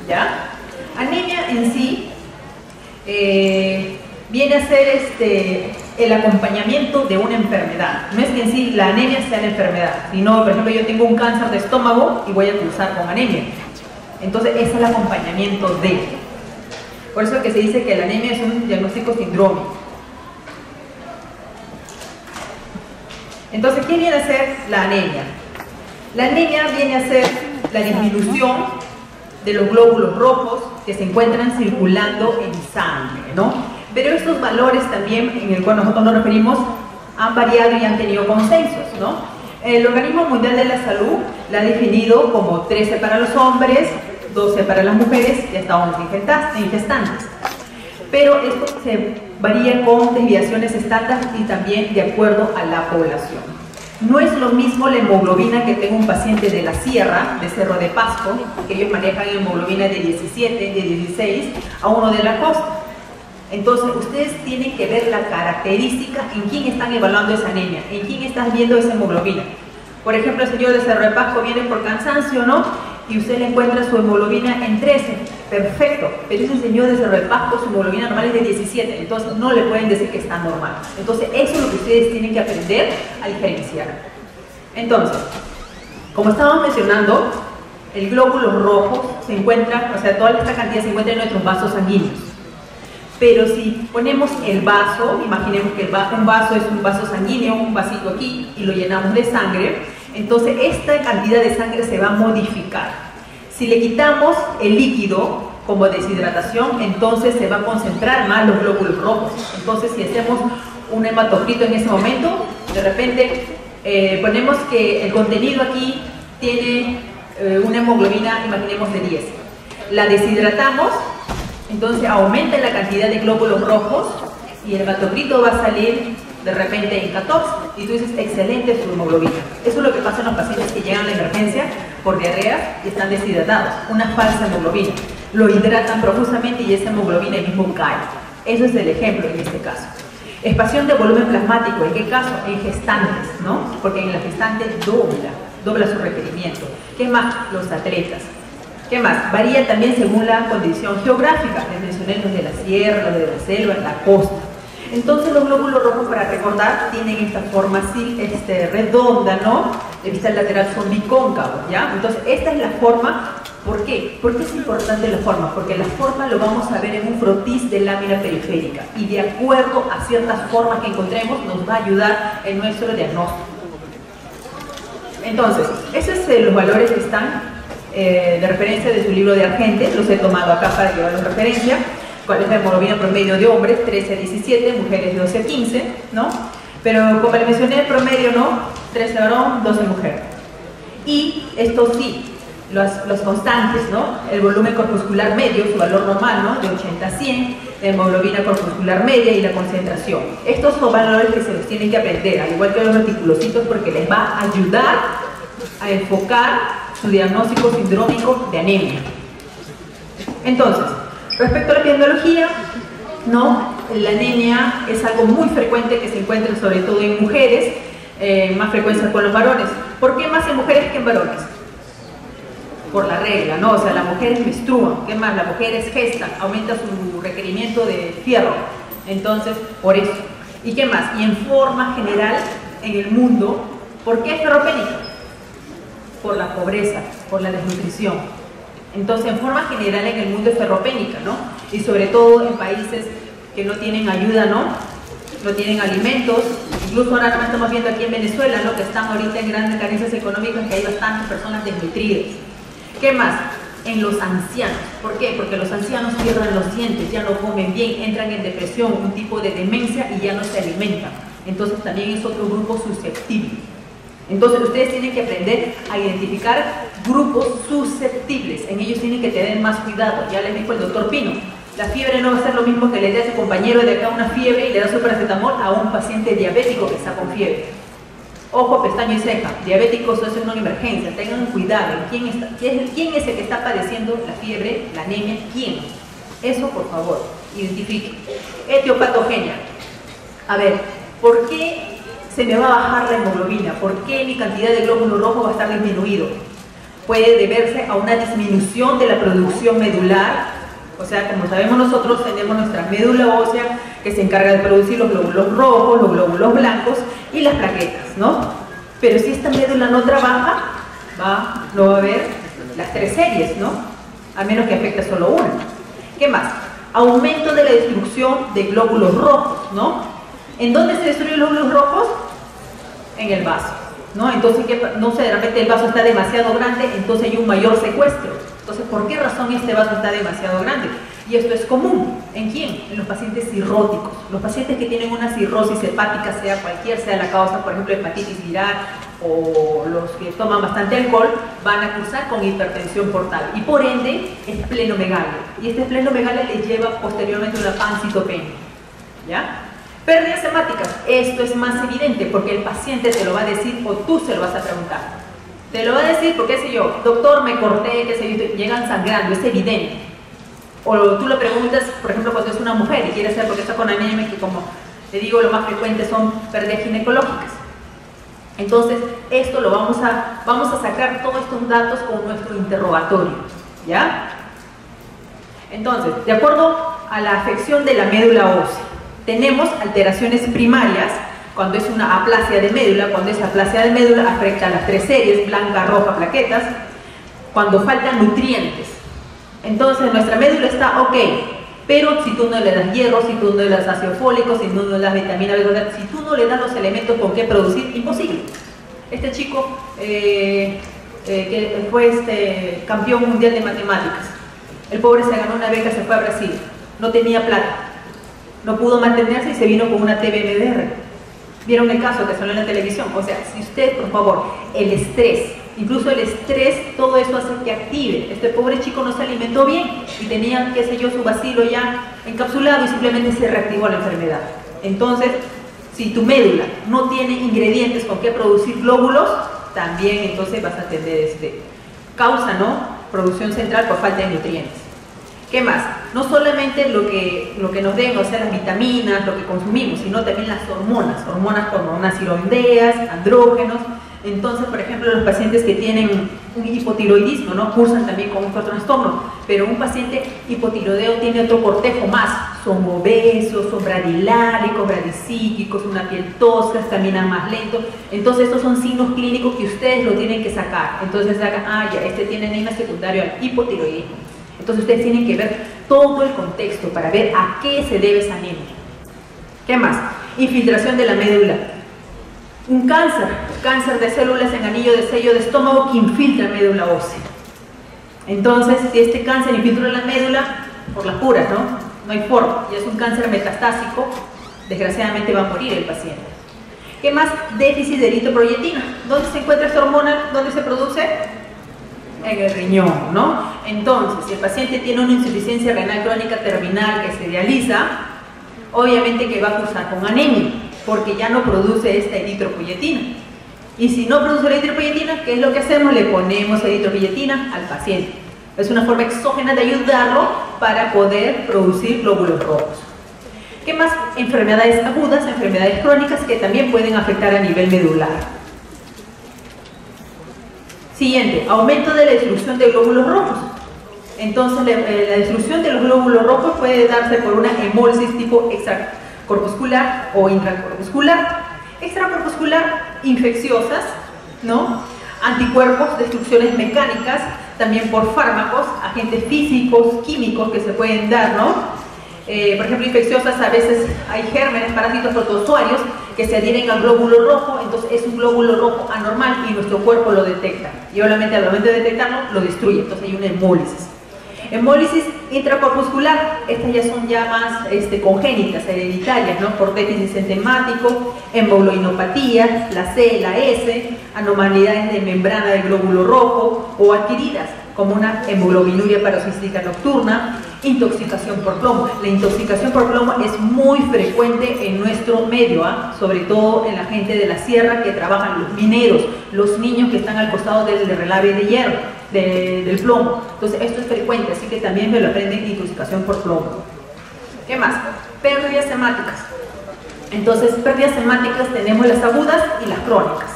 ¿ya? Anemia en sí viene a ser el acompañamiento de una enfermedad. No es que en sí la anemia sea la enfermedad, sino, por ejemplo, yo tengo un cáncer de estómago y voy a cursar con anemia. Entonces, es el acompañamiento de. Por eso que se dice que la anemia es un diagnóstico sindrómico. Entonces, ¿qué viene a ser la anemia? La anemia viene a ser la disminución de los glóbulos rojos que se encuentran circulando en sangre, ¿no? Pero estos valores también, en el cual nosotros nos referimos, han variado y han tenido consensos, ¿no? El Organismo Mundial de la Salud la ha definido como 13 para los hombres, 12 para las mujeres y hasta 11 en gestantes. Pero esto se varía con desviaciones estándar y también de acuerdo a la población. No es lo mismo la hemoglobina que tengo un paciente de la sierra, de Cerro de Pasco, que ellos manejan hemoglobina de 17, de 16, a uno de la costa. Entonces, ustedes tienen que ver la característica en quién están evaluando esa anemia, en quién están viendo esa hemoglobina. Por ejemplo, el señor de Cerro de Pasco viene por cansancio, ¿no? Y usted le encuentra su hemoglobina en 13, perfecto, pero ese señor de Cerro de Pasco, su hemoglobina normal es de 17, entonces no le pueden decir que está normal. Entonces, eso es lo que ustedes tienen que aprender a diferenciar. Entonces, como estábamos mencionando, el glóbulo rojo se encuentra, o sea, toda esta cantidad se encuentra en nuestros vasos sanguíneos. Pero si ponemos el vaso, imaginemos que un vaso es un vaso sanguíneo, un vasito aquí, y lo llenamos de sangre, entonces esta cantidad de sangre se va a modificar. Si le quitamos el líquido, como deshidratación, entonces se va a concentrar más los glóbulos rojos. Entonces, si hacemos un hematocrito en ese momento, de repente ponemos que el contenido aquí tiene una hemoglobina, imaginemos, de 10. La deshidratamos, entonces aumenta la cantidad de glóbulos rojos y el hematocrito va a salir de repente en 14. Y tú dices, excelente su hemoglobina. Eso es lo que pasa en los pacientes que llegan a la emergencia por diarrea y están deshidratados. Una falsa hemoglobina. Lo hidratan profusamente y esa hemoglobina mismo cae. Eso es el ejemplo en este caso. Expansión de volumen plasmático, ¿en qué caso? En gestantes, ¿no? Porque en las gestantes dobla su requerimiento. ¿Qué más? Los atletas. ¿Qué más? Varía también según la condición geográfica. Les mencioné los de la sierra, los de la selva, la costa. Entonces los glóbulos rojos, para recordar, tienen esta forma así, redonda, ¿no? De vista lateral son bicóncavos, ¿ya? Entonces esta es la forma. ¿Por qué? ¿Por qué es importante la forma? Porque la forma lo vamos a ver en un frotis de lámina periférica y de acuerdo a ciertas formas que encontremos nos va a ayudar en nuestro diagnóstico. Entonces, esos son los valores que están de referencia de su libro de Argente, los he tomado acá para llevarlos en referencia. ¿Cuál es la hemoglobina promedio de hombres? 13 a 17, mujeres 12 a 15, ¿no? Pero como le mencioné, el promedio, ¿no? 13 varón, 12 mujer. Y esto sí, los constantes, ¿no? El volumen corpuscular medio, su valor normal, ¿no? De 80 a 100, la hemoglobina corpuscular media y la concentración. Estos son valores que se los tienen que aprender, al igual que los reticulocitos, porque les va a ayudar a enfocar su diagnóstico sindrómico de anemia. Entonces, respecto a la epidemiología, ¿no? La anemia es algo muy frecuente que se encuentra sobre todo en mujeres, más frecuencia con los varones. ¿Por qué más en mujeres que en varones? Por la regla, ¿no? O sea, las mujeres menstruan, ¿qué más? Las mujeres gestan, aumenta su requerimiento de fierro. Entonces, por eso. ¿Y qué más? Y en forma general, en el mundo, ¿por qué es ferropénica? Por la pobreza, por la desnutrición. Entonces, en forma general en el mundo es ferropénica, ¿no? Y sobre todo en países que no tienen ayuda, ¿no? No tienen alimentos. Incluso ahora estamos viendo aquí en Venezuela, ¿no? Que están ahorita en grandes carencias económicas, que hay bastantes personas desnutridas. ¿Qué más? En los ancianos. ¿Por qué? Porque los ancianos pierden los dientes, ya no comen bien, entran en depresión, un tipo de demencia y ya no se alimentan. Entonces también es otro grupo susceptible. Entonces ustedes tienen que aprender a identificar grupos susceptibles. En ellos tienen que tener más cuidado. Ya les dijo el doctor Pino, la fiebre no va a ser lo mismo que le dé a su compañero de acá una fiebre y le da su paracetamol a un paciente diabético que está con fiebre. Ojo, pestaño y ceja, diabéticos, eso es una emergencia, tengan cuidado en quién es el que está padeciendo la fiebre, la anemia, quién. Eso, por favor, identifiquen. Etiopatogenia. A ver, ¿por qué se me va a bajar la hemoglobina? ¿Por qué mi cantidad de glóbulos rojos va a estar disminuido? puede deberse a una disminución de la producción medular. O sea, como sabemos, nosotros tenemos nuestra médula ósea que se encarga de producir los glóbulos rojos, los glóbulos blancos y las plaquetas, ¿no? Pero si esta médula no trabaja, no va a haber las tres series, ¿no? A menos que afecte solo una. ¿Qué más? Aumento de la destrucción de glóbulos rojos, ¿no? ¿En dónde se destruyen los glóbulos rojos? En el vaso, ¿no? Entonces, no sé, de repente el vaso está demasiado grande, entonces hay un mayor secuestro. Entonces, ¿por qué razón este vaso está demasiado grande? Y esto es común. ¿En quién? En los pacientes cirróticos. Los pacientes que tienen una cirrosis hepática, sea la causa, por ejemplo, hepatitis viral, o los que toman bastante alcohol, van a cursar con hipertensión portal. Y por ende, es esplenomegalia. Y este esplenomegalia les lleva posteriormente una pancitopenia. ¿Ya? Pérdidas hemáticas. Esto es más evidente porque el paciente te lo va a decir o tú se lo vas a preguntar. Te lo va a decir porque, qué sé yo, doctor, me corté, qué sé yo, llegan sangrando, es evidente. O tú le preguntas, por ejemplo, cuando es una mujer y quiere saber por qué está con anemia, que como te digo, lo más frecuente son pérdidas ginecológicas. Entonces, esto lo vamos a sacar todos estos datos con nuestro interrogatorio, ¿ya? Entonces, de acuerdo a la afección de la médula ósea, tenemos alteraciones primarias. Cuando es una aplasia de médula, cuando esa aplasia de médula afecta a las tres series, blanca, roja, plaquetas, cuando faltan nutrientes. Entonces nuestra médula está ok, pero si tú no le das hierro, si tú no le das ácido fólico, si tú no le das vitamina B, si tú no le das los elementos con qué producir, imposible. Este chico que fue campeón mundial de matemáticas, el pobre se ganó una beca, se fue a Brasil, no tenía plata, no pudo mantenerse y se vino con una TBMDR. ¿Vieron el caso que salió en la televisión? O sea, si usted, por favor, el estrés, incluso el estrés, todo eso hace que active. Este pobre chico no se alimentó bien y tenía, qué sé yo, su bacilo ya encapsulado y simplemente se reactivó la enfermedad. Entonces, si tu médula no tiene ingredientes con qué producir glóbulos, también entonces vas a tener causa, ¿no? Producción central por falta de nutrientes. ¿Qué más? No solamente lo que nos den, o sea, las vitaminas, lo que consumimos, sino también las hormonas como unas tiroideas, andrógenos. Entonces, por ejemplo, los pacientes que tienen un hipotiroidismo, ¿no? Cursan también con otro trastorno, pero un paciente hipotiroideo tiene otro cortejo más, son obesos, son bradiláricos, bradicíquicos, una piel tosca, caminan más lento. Entonces, estos son signos clínicos que ustedes lo tienen que sacar. Entonces, sacan, ya, este tiene anemia secundario al hipotiroidismo. Entonces ustedes tienen que ver todo el contexto para ver a qué se debe esa anemia. ¿Qué más? Infiltración de la médula. Un cáncer de células en anillo de sello de estómago que infiltra médula ósea. Entonces, si este cáncer infiltra la médula, por las puras, ¿no? No hay forma, y es un cáncer metastásico, desgraciadamente va a morir el paciente. ¿Qué más? Déficit de eritropoyetina. ¿Dónde se encuentra esta hormona? ¿Dónde se produce? En el riñón, ¿no? Entonces, si el paciente tiene una insuficiencia renal crónica terminal que se realiza, obviamente que va a cursar con anemia, porque ya no produce esta eritropoyetina. Y si no produce la eritropoyetina, ¿qué es lo que hacemos? Le ponemos eritropoyetina al paciente. Es una forma exógena de ayudarlo para poder producir glóbulos rojos. ¿Qué más? Enfermedades agudas, enfermedades crónicas que también pueden afectar a nivel medular. Siguiente, aumento de la destrucción de glóbulos rojos. Entonces, la destrucción de los glóbulos rojos puede darse por una hemólisis tipo extracorpuscular o intracorpuscular. Extracorpuscular, infecciosas, ¿no? Anticuerpos, destrucciones mecánicas, también por fármacos, agentes físicos, químicos que se pueden dar, ¿no? Por ejemplo, infecciosas, a veces hay gérmenes, parásitos protozoarios que se adhieren al glóbulo rojo, entonces es un glóbulo rojo anormal y nuestro cuerpo lo detecta. Y obviamente al momento de detectarlo, lo destruye, entonces hay una hemólisis. Hemólisis intracorpuscular, estas ya son más congénitas, hereditarias, ¿no? Por déficit enzimático, hemoglobinopatía, la C, la S, anomalías de membrana del glóbulo rojo o adquiridas, como una hemoglobinuria paroxística nocturna, intoxicación por plomo. La intoxicación por plomo es muy frecuente en nuestro medio, sobre todo en la gente de la sierra que trabajan, los mineros, los niños que están al costado del relave de hierro, del plomo. Entonces esto es frecuente, así que también me lo aprenden, intoxicación por plomo. ¿Qué más? Pérdidas hemáticas. Entonces, pérdidas hemáticas tenemos las agudas y las crónicas.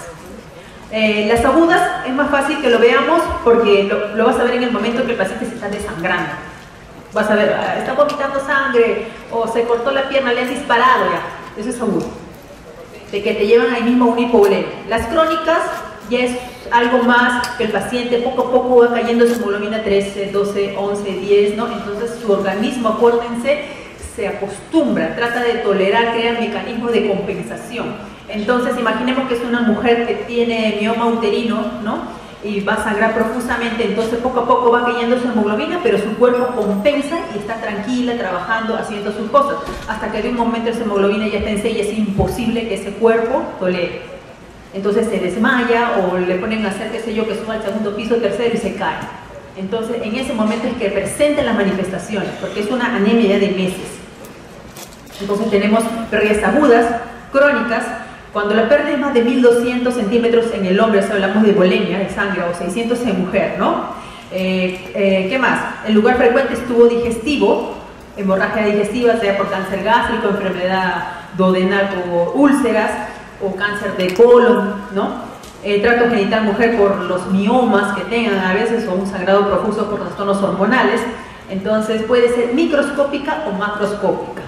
Las agudas es más fácil que lo veamos porque lo vas a ver en el momento que el paciente se está desangrando. Vas a ver, está vomitando sangre o se cortó la pierna, le han disparado ya. Eso es agudo. De que te llevan ahí mismo a una hipovolemia. Las crónicas ya es algo más que el paciente poco a poco va cayendo su hemoglobina 13, 12, 11, 10, ¿no? Entonces su organismo, acuérdense, se acostumbra, trata de tolerar, crea mecanismos de compensación. Entonces, imaginemos que es una mujer que tiene mioma uterino, ¿no? Y va a sangrar profusamente, entonces poco a poco va cayendo su hemoglobina, pero su cuerpo compensa y está tranquila, trabajando, haciendo sus cosas, hasta que de un momento esa hemoglobina ya está en 6 y es imposible que ese cuerpo tolere. Entonces se desmaya o le ponen a hacer, qué sé yo, que suba al segundo piso, tercero y se cae. Entonces, en ese momento es que presenten las manifestaciones, porque es una anemia ya de meses. Entonces tenemos pérdidas agudas, crónicas. Cuando la pérdida es más de 1200 centímetros en el hombre, si hablamos de bulimia de sangre, o 600 en mujer, ¿no? ¿Qué más? El lugar frecuente es tubo digestivo, hemorragia digestiva, sea por cáncer gástrico, enfermedad duodenal o úlceras, o cáncer de colon, ¿no? Trato genital mujer por los miomas que tengan a veces, o un sangrado profuso por trastornos hormonales. Entonces puede ser microscópica o macroscópica.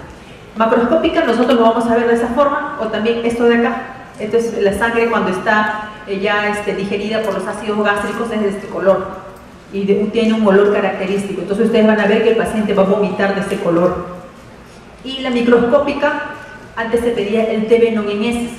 Macroscópica nosotros lo vamos a ver de esa forma, o también esto de acá. Esto es la sangre cuando está ya digerida por los ácidos gástricos, es de este color y tiene un olor característico. Entonces ustedes van a ver que el paciente va a vomitar de este color. Y la microscópica, antes se pedía el TB non en heces.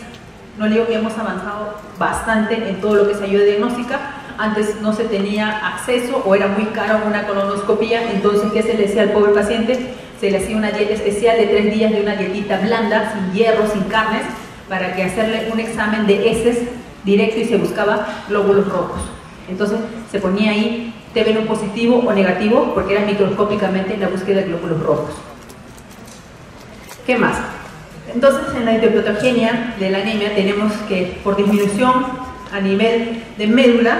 No le digo que hemos avanzado bastante en todo lo que es ayuda diagnóstica. Antes no se tenía acceso o era muy caro una colonoscopía. Entonces, ¿qué se le decía al pobre paciente? Se le hacía una dieta especial de 3 días de una dietita blanda, sin hierro, sin carnes, para que hacerle un examen de heces directo y se buscaba glóbulos rojos. Entonces se ponía ahí TB no positivo o negativo porque era microscópicamente la búsqueda de glóbulos rojos. ¿Qué más? Entonces en la etiopatogenia de la anemia tenemos que por disminución a nivel de médula,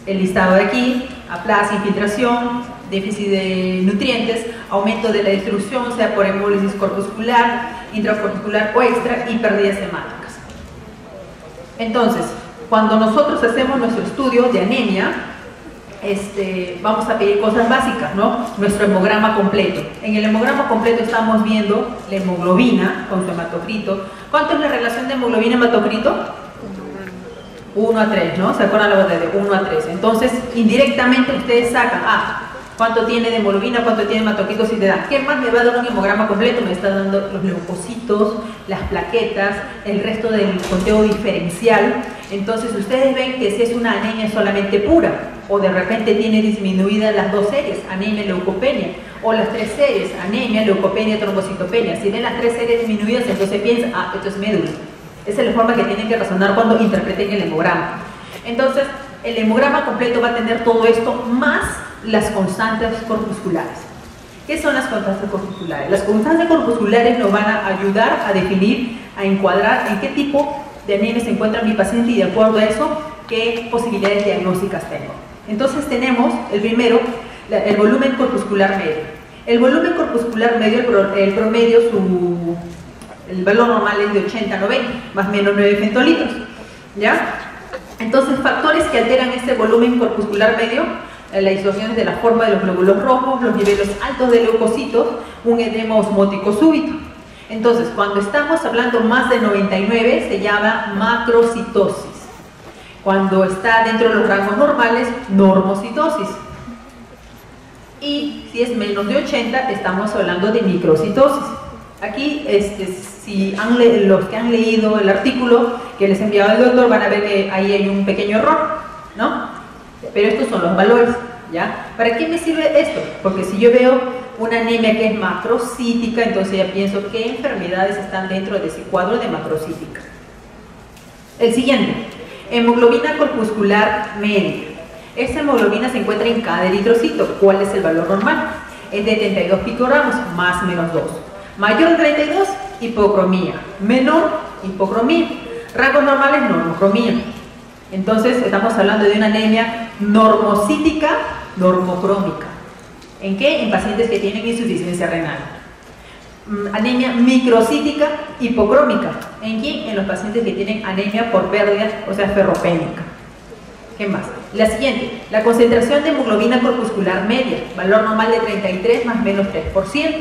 el listado de aquí, aplasia, infiltración, déficit de nutrientes, aumento de la distribución, sea por hemólisis corpuscular, intracorpuscular o extra, y pérdidas hemáticas. Entonces, cuando nosotros hacemos nuestro estudio de anemia, vamos a pedir cosas básicas, ¿no? Nuestro hemograma completo. En el hemograma completo estamos viendo la hemoglobina con su hematocrito. ¿Cuánto es la relación de hemoglobina-hematocrito? 1 a 3, ¿no? ¿Se acuerdan la botella de 1 a 3? Entonces, indirectamente ustedes sacan, cuánto tiene de hemoglobina, cuánto tiene de hematocrito, si te dan. ¿Qué más me va a dar un hemograma completo? Me está dando los leucocitos, las plaquetas, el resto del conteo diferencial. Entonces, ustedes ven que si es una anemia solamente pura, o de repente tiene disminuidas las 2 series, anemia, leucopenia, o las 3 series, anemia, leucopenia, trombocitopenia. Si ven las 3 series disminuidas, entonces piensan, esto es médula. Esa es la forma que tienen que razonar cuando interpreten el hemograma. Entonces, el hemograma completo va a tener todo esto más las constantes corpusculares. ¿Qué son las constantes corpusculares? Las constantes corpusculares nos van a ayudar a definir, a encuadrar en qué tipo de anemia se encuentra mi paciente y de acuerdo a eso, qué posibilidades diagnósticas tengo. Entonces tenemos el primero, el volumen corpuscular medio. El volumen corpuscular medio, el promedio, el valor normal es de 80 a 90, más o menos 9 femtolitros, ¿ya? Entonces, factores que alteran este volumen corpuscular medio, las distorsiones de la forma de los glóbulos rojos, los niveles altos de leucocitos, un edema osmótico súbito. Entonces, cuando estamos hablando más de 99, se llama macrocitosis. Cuando está dentro de los rangos normales, normocitosis. Y si es menos de 80, estamos hablando de microcitosis. Aquí, si los que han leído el artículo que les enviaba el doctor, van a ver que ahí hay un pequeño error, ¿no? Pero estos son los valores, ¿ya? ¿Para qué me sirve esto? Porque si yo veo una anemia que es macrocítica, entonces ya pienso qué enfermedades están dentro de ese cuadro de macrocítica. El siguiente, hemoglobina corpuscular media. Esta hemoglobina se encuentra en cada eritrocito. ¿Cuál es el valor normal? Es de 32 picogramos, más o menos 2. Mayor de 32, hipocromía. Menor, hipocromía. Rangos normales, normocromía. Entonces, estamos hablando de una anemia normocítica, normocrómica. ¿En qué? En pacientes que tienen insuficiencia renal. Anemia microcítica, hipocrómica. ¿En quién? En los pacientes que tienen anemia por pérdida, o sea, ferropénica. ¿Qué más? La siguiente, la concentración de hemoglobina corpuscular media, valor normal de 33 más menos 3%,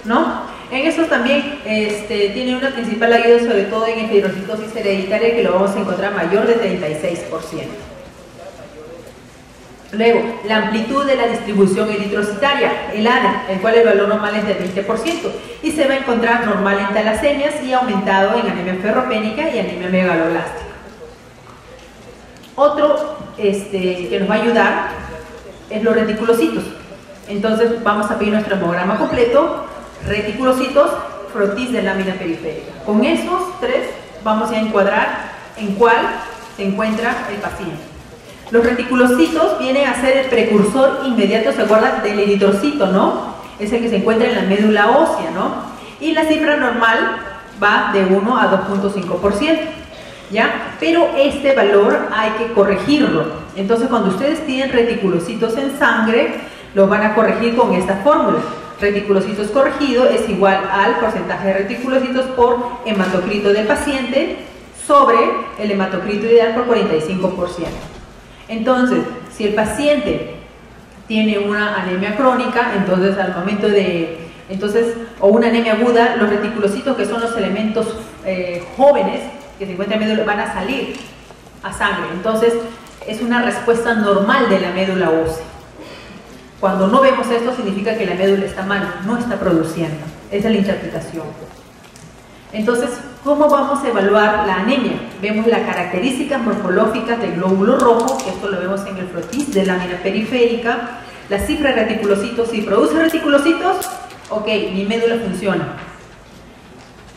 ¿no? En eso también tiene una principal ayuda, sobre todo en eferocitosis hereditaria, que lo vamos a encontrar mayor de 36%. Luego, la amplitud de la distribución eritrocitaria, el ADE, el cual el valor normal es de 20%, y se va a encontrar normal en talasemias y aumentado en anemia ferropénica y anemia megaloblástica. Otro que nos va a ayudar es los reticulocitos. Entonces vamos a pedir nuestro hemograma completo, reticulocitos, frotis de lámina periférica. Con esos tres vamos a encuadrar en cuál se encuentra el paciente. Los reticulocitos vienen a ser el precursor inmediato, ¿se acuerdan? Del eritrocito, ¿no? Es el que se encuentra en la médula ósea, ¿no? Y la cifra normal va de 1 a 2.5%, ¿ya? Pero este valor hay que corregirlo. Entonces, cuando ustedes tienen reticulocitos en sangre, los van a corregir con esta fórmula. Reticulocitos corregido es igual al porcentaje de reticulocitos por hematocrito del paciente sobre el hematocrito ideal por 45%. Entonces, si el paciente tiene una anemia crónica, entonces al momento de, o una anemia aguda, los reticulocitos, que son los elementos jóvenes que se encuentran en la médula, van a salir a sangre. Entonces, es una respuesta normal de la médula ósea. Cuando no vemos esto, significa que la médula está mal, no está produciendo. Esa es la interpretación. Entonces, ¿cómo vamos a evaluar la anemia? Vemos las características morfológicas del glóbulo rojo, que esto lo vemos en el frotis de lámina periférica, la cifra de reticulocitos. Si produce reticulocitos, ok, mi médula funciona.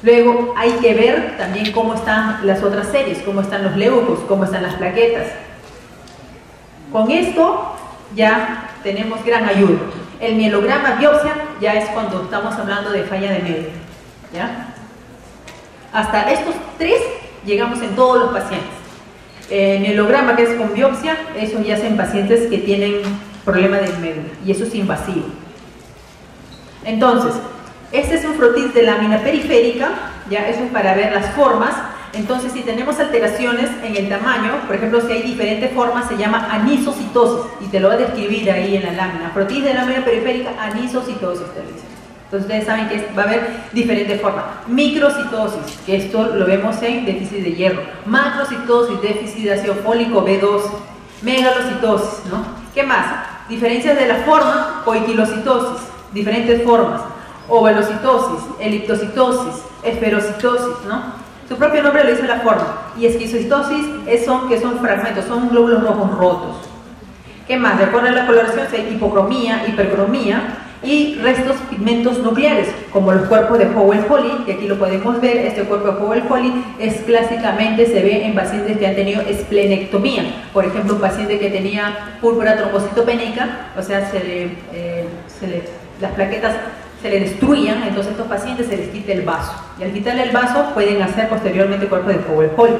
Luego hay que ver también cómo están las otras series, cómo están los leucos, cómo están las plaquetas. Con esto ya tenemos gran ayuda. El mielograma biopsia ya es cuando estamos hablando de falla de médula, ¿ya? Hasta estos tres llegamos en todos los pacientes. Mielograma, que es con biopsia, eso ya es en pacientes que tienen problema de médula, y eso es invasivo. Entonces, este es un frotis de lámina periférica, ya eso es para ver las formas. Entonces, si tenemos alteraciones en el tamaño, por ejemplo, si hay diferentes formas, se llama anisocitosis, y te lo va a describir ahí en la lámina. Frotis de lámina periférica, anisocitosis, te dice. Entonces ustedes saben que va a haber diferentes formas. Microcitosis, que esto lo vemos en déficit de hierro. Macrocitosis, déficit de ácido fólico B12. Megalocitosis, ¿no? ¿Qué más? Diferencias de la forma, coitilocitosis, diferentes formas. Ovalocitosis, eliptocitosis, esferocitosis, ¿no? Su propio nombre lo dice la forma. Y esquizocitosis son fragmentos, son glóbulos rojos rotos. ¿Qué más? De acuerdo a la coloración, hay hipocromía, hipercromía, y restos pigmentos nucleares, como los cuerpos de Howell-Foley, que aquí lo podemos ver. Este cuerpo de Howell-Foley clásicamente se ve en pacientes que han tenido esplenectomía. Por ejemplo, un paciente que tenía púrpura trombocitopénica, o sea, las plaquetas se le destruían, entonces a estos pacientes se les quita el vaso. Y al quitarle el vaso pueden hacer posteriormente cuerpo de Howell-Foley.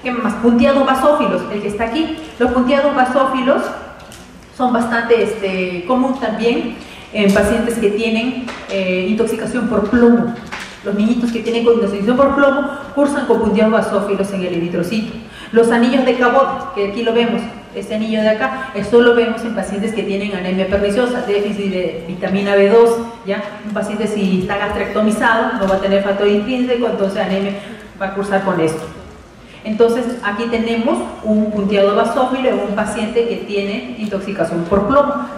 ¿Qué más? Punteados basófilos, el que está aquí. Los punteados basófilos son bastante común también en pacientes que tienen intoxicación por plomo. Los niñitos que tienen intoxicación por plomo cursan con punteados basófilos en el eritrocito. Los anillos de Cabot, que aquí lo vemos, este anillo de acá, esto lo vemos en pacientes que tienen anemia perniciosa, déficit de vitamina B2, ¿ya? Un paciente, si está gastrectomizado, no va a tener factor intrínseco, entonces anemia va a cursar con esto. Entonces, aquí tenemos un punteado basófilo en un paciente que tiene intoxicación por plomo.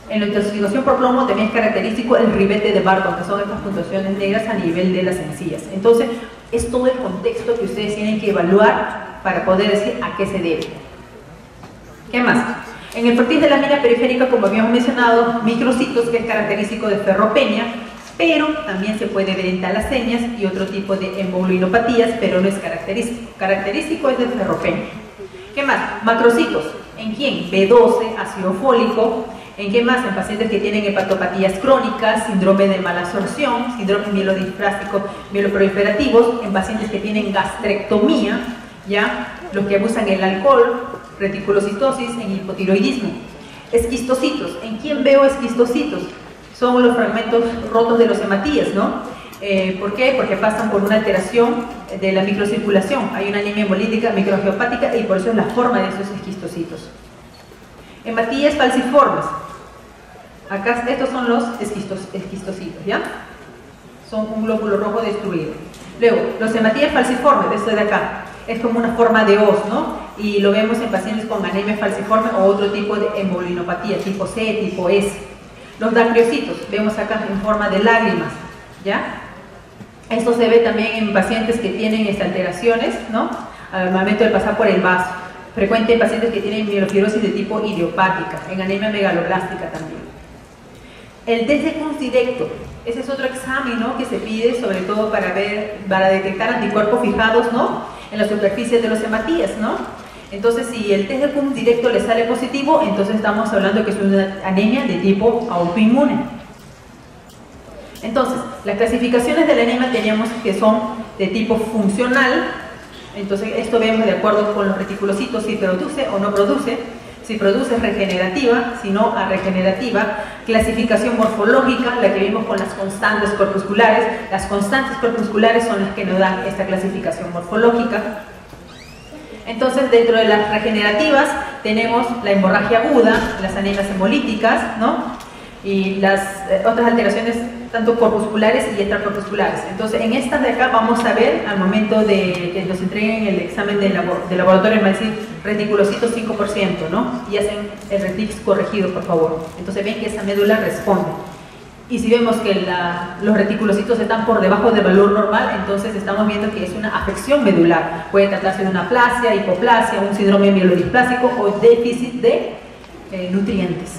En la intoxicación por plomo también es característico el ribete de Barton, que son estas puntuaciones negras a nivel de las encías. Entonces, es todo el contexto que ustedes tienen que evaluar para poder decir a qué se debe. ¿Qué más? En el frotis de lámina periférica, como habíamos mencionado, microcitos, que es característico de ferropenia, pero también se puede ver en talasemias y otro tipo de hemoglobinopatías, pero no es característico. Característico es de ferropenia. ¿Qué más? Macrocitos. ¿En quién? B12, ácido fólico. ¿En qué más? En pacientes que tienen hepatopatías crónicas, síndrome de malabsorción, síndrome mielodisfrásico, mieloproliferativos, en pacientes que tienen gastrectomía, ¿ya? Los que abusan el alcohol, reticulocitosis, en hipotiroidismo. Esquistocitos. ¿En quién veo esquistocitos? Son los fragmentos rotos de los hematíes, ¿no? ¿Por qué? Porque pasan por una alteración de la microcirculación. Hay una anemia hemolítica microangiopática y por eso es la forma de esos esquistocitos. Hematías falciformes. Acá estos son los esquistocitos, ¿ya? Son un glóbulo rojo destruido. Luego, los hematías falciformes, esto de acá, es como una forma de hoz, ¿no? Y lo vemos en pacientes con anemia falciforme o otro tipo de hemolinopatía, tipo C, tipo S. Los dacriocitos, vemos acá en forma de lágrimas, ¿ya? Esto se ve también en pacientes que tienen alteraciones, ¿no? Al momento de pasar por el vaso. Frecuente en pacientes que tienen mielofibrosis de tipo idiopática, en anemia megaloblástica también. El test de Kunz directo, ese es otro examen, ¿no?, que se pide sobre todo para detectar anticuerpos fijados, ¿no?, en las superficies de los hematías, ¿no? Entonces, si el test de Kunz directo le sale positivo, entonces estamos hablando que es una anemia de tipo autoinmune. Entonces, las clasificaciones de la anemia teníamos que son de tipo funcional. Entonces, esto vemos de acuerdo con los reticulocitos, si produce o no produce. Si produce es regenerativa, si no, arregenerativa. Clasificación morfológica, la que vimos con las constantes corpusculares. Las constantes corpusculares son las que nos dan esta clasificación morfológica. Entonces, dentro de las regenerativas tenemos la hemorragia aguda, las anemias hemolíticas, ¿no?, y las otras alteraciones tanto corpusculares y extracorpusculares. Entonces, en estas de acá vamos a ver, al momento de que nos entreguen el examen de laboratorio, va a decir reticulocitos 5%, ¿no? Y hacen el retix corregido, por favor. Entonces ven que esa médula responde. Y si vemos que los reticulocitos están por debajo del valor normal, entonces estamos viendo que es una afección medular. Puede tratarse de una aplasia, hipoplasia, un síndrome mielodisplásico o déficit de nutrientes.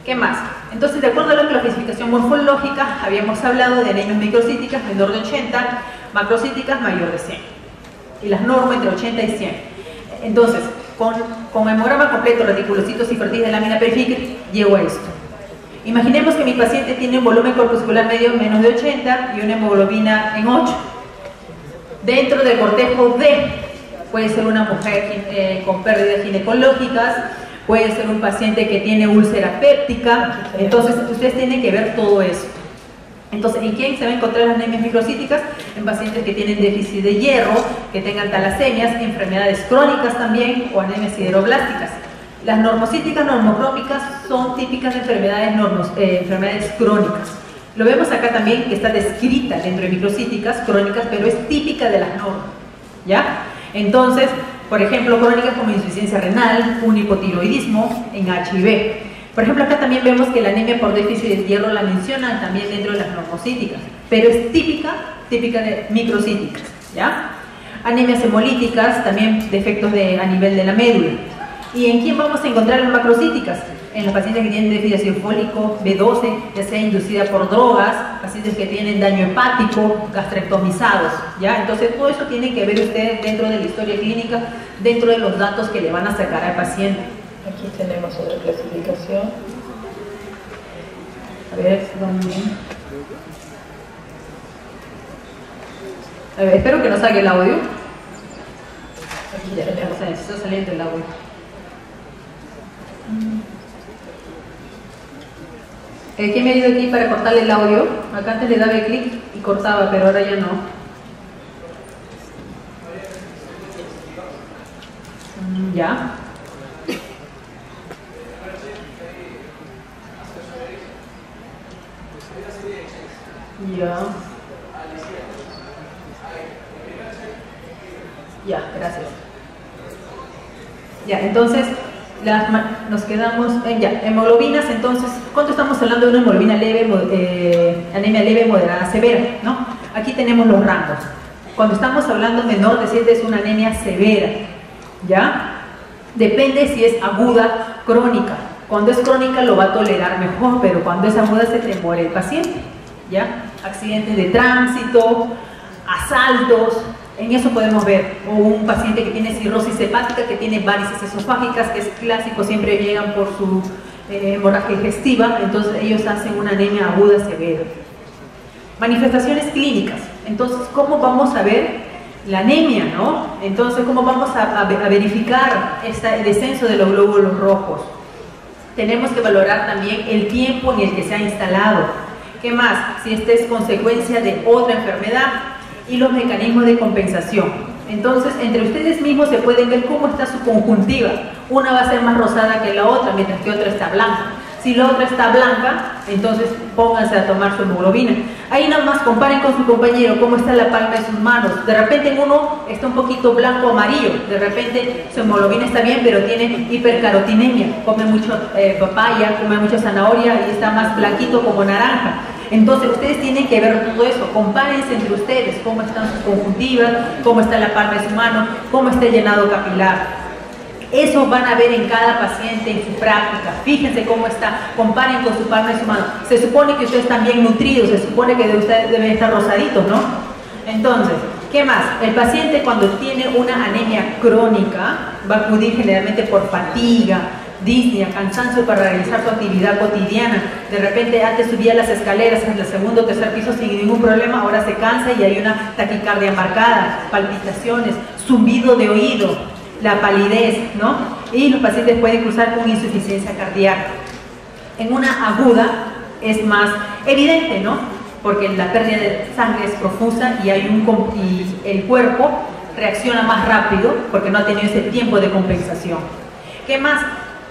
¿Qué más? Entonces, de acuerdo a la clasificación morfológica, habíamos hablado de anemias microcíticas menor de 80, macrocíticas mayor de 100. Y las normas entre 80 y 100. Entonces, con hemograma completo, reticulocitos y fertilidad de lámina periférica, llego a esto. Imaginemos que mi paciente tiene un volumen corpuscular medio menos de 80 y una hemoglobina en 8. Dentro del cortejo D, puede ser una mujer con pérdidas ginecológicas, puede ser un paciente que tiene úlcera péptica. Entonces, ustedes tienen que ver todo eso. Entonces, ¿en quién se va a encontrar las anemias microcíticas? En pacientes que tienen déficit de hierro, que tengan talasemias, enfermedades crónicas también, o anemias sideroblásticas. Las normocíticas, normocrómicas, son típicas de enfermedades crónicas. Lo vemos acá también, que está descrita dentro de microcíticas crónicas, pero es típica de las normas, ¿ya? Entonces, por ejemplo, crónicas como insuficiencia renal, un hipotiroidismo en HIV. Por ejemplo, acá también vemos que la anemia por déficit de hierro la mencionan también dentro de las normocíticas, pero es típica de microcíticas, ¿ya? Anemias hemolíticas, también defectos a nivel de la médula. ¿Y en quién vamos a encontrar las macrocíticas? En los pacientes que tienen déficit de ácido fólico, B12, ya sea inducida por drogas, pacientes que tienen daño hepático, gastrectomizados, ¿ya? Entonces, todo eso tiene que ver ustedes dentro de la historia clínica, dentro de los datos que le van a sacar al paciente. Aquí tenemos otra clasificación. A ver, ¿dónde? A ver, espero que nos salga el audio. Aquí ya tenemos, está saliendo el audio. ¿Quién me ha ido aquí para cortarle el audio? Acá antes le daba el clic y cortaba, pero ahora ya no. Ya. Ya. Ya, gracias. Ya, entonces nos quedamos en hemoglobinas. Entonces, ¿cuánto estamos hablando de una hemoglobina leve, anemia leve, moderada, severa, ¿no? Aquí tenemos los rangos. Cuando estamos hablando menor de 7 es una anemia severa, ¿ya? Depende si es aguda, crónica. Cuando es crónica lo va a tolerar mejor, pero cuando es aguda se te muere el paciente, ¿ya? Accidentes de tránsito, asaltos, en eso podemos ver. O un paciente que tiene cirrosis hepática, que tiene varices esofágicas, que es clásico, siempre llegan por su hemorragia digestiva, entonces ellos hacen una anemia aguda severa. Manifestaciones clínicas. Entonces, ¿cómo vamos a ver la anemia, no? Entonces, ¿cómo vamos a verificar el descenso de los glóbulos rojos? Tenemos que valorar también el tiempo en el que se ha instalado. ¿Qué más? Si esta es consecuencia de otra enfermedad. Y los mecanismos de compensación. Entonces, entre ustedes mismos se pueden ver cómo está su conjuntiva. Una va a ser más rosada que la otra, mientras que otra está blanca. Si la otra está blanca, entonces pónganse a tomar su hemoglobina. Ahí nada más comparen con su compañero cómo está la palma de sus manos. De repente en uno está un poquito blanco amarillo, de repente su hemoglobina está bien, pero tiene hipercarotinemia. Come mucho papaya, come mucha zanahoria y está más blanquito como naranja. Entonces ustedes tienen que ver todo eso, compárense entre ustedes, cómo están sus conjuntivas, cómo está la palma de su mano, cómo está el llenado capilar. Eso van a ver en cada paciente, en su práctica. Fíjense cómo está, comparen con su palma de su mano. Se supone que ustedes están bien nutridos, se supone que ustedes deben estar rosaditos, ¿no? Entonces, ¿qué más? El paciente cuando tiene una anemia crónica va a acudir generalmente por fatiga, disnea, cansancio para realizar su actividad cotidiana. De repente antes subía las escaleras en el segundo o tercer piso sin ningún problema, ahora se cansa y hay una taquicardia marcada, palpitaciones, zumbido de oído, la palidez, ¿no? Y los pacientes pueden cursar con insuficiencia cardíaca. En una aguda es más evidente, ¿no? Porque la pérdida de sangre es profusa y el cuerpo reacciona más rápido porque no ha tenido ese tiempo de compensación. ¿Qué más?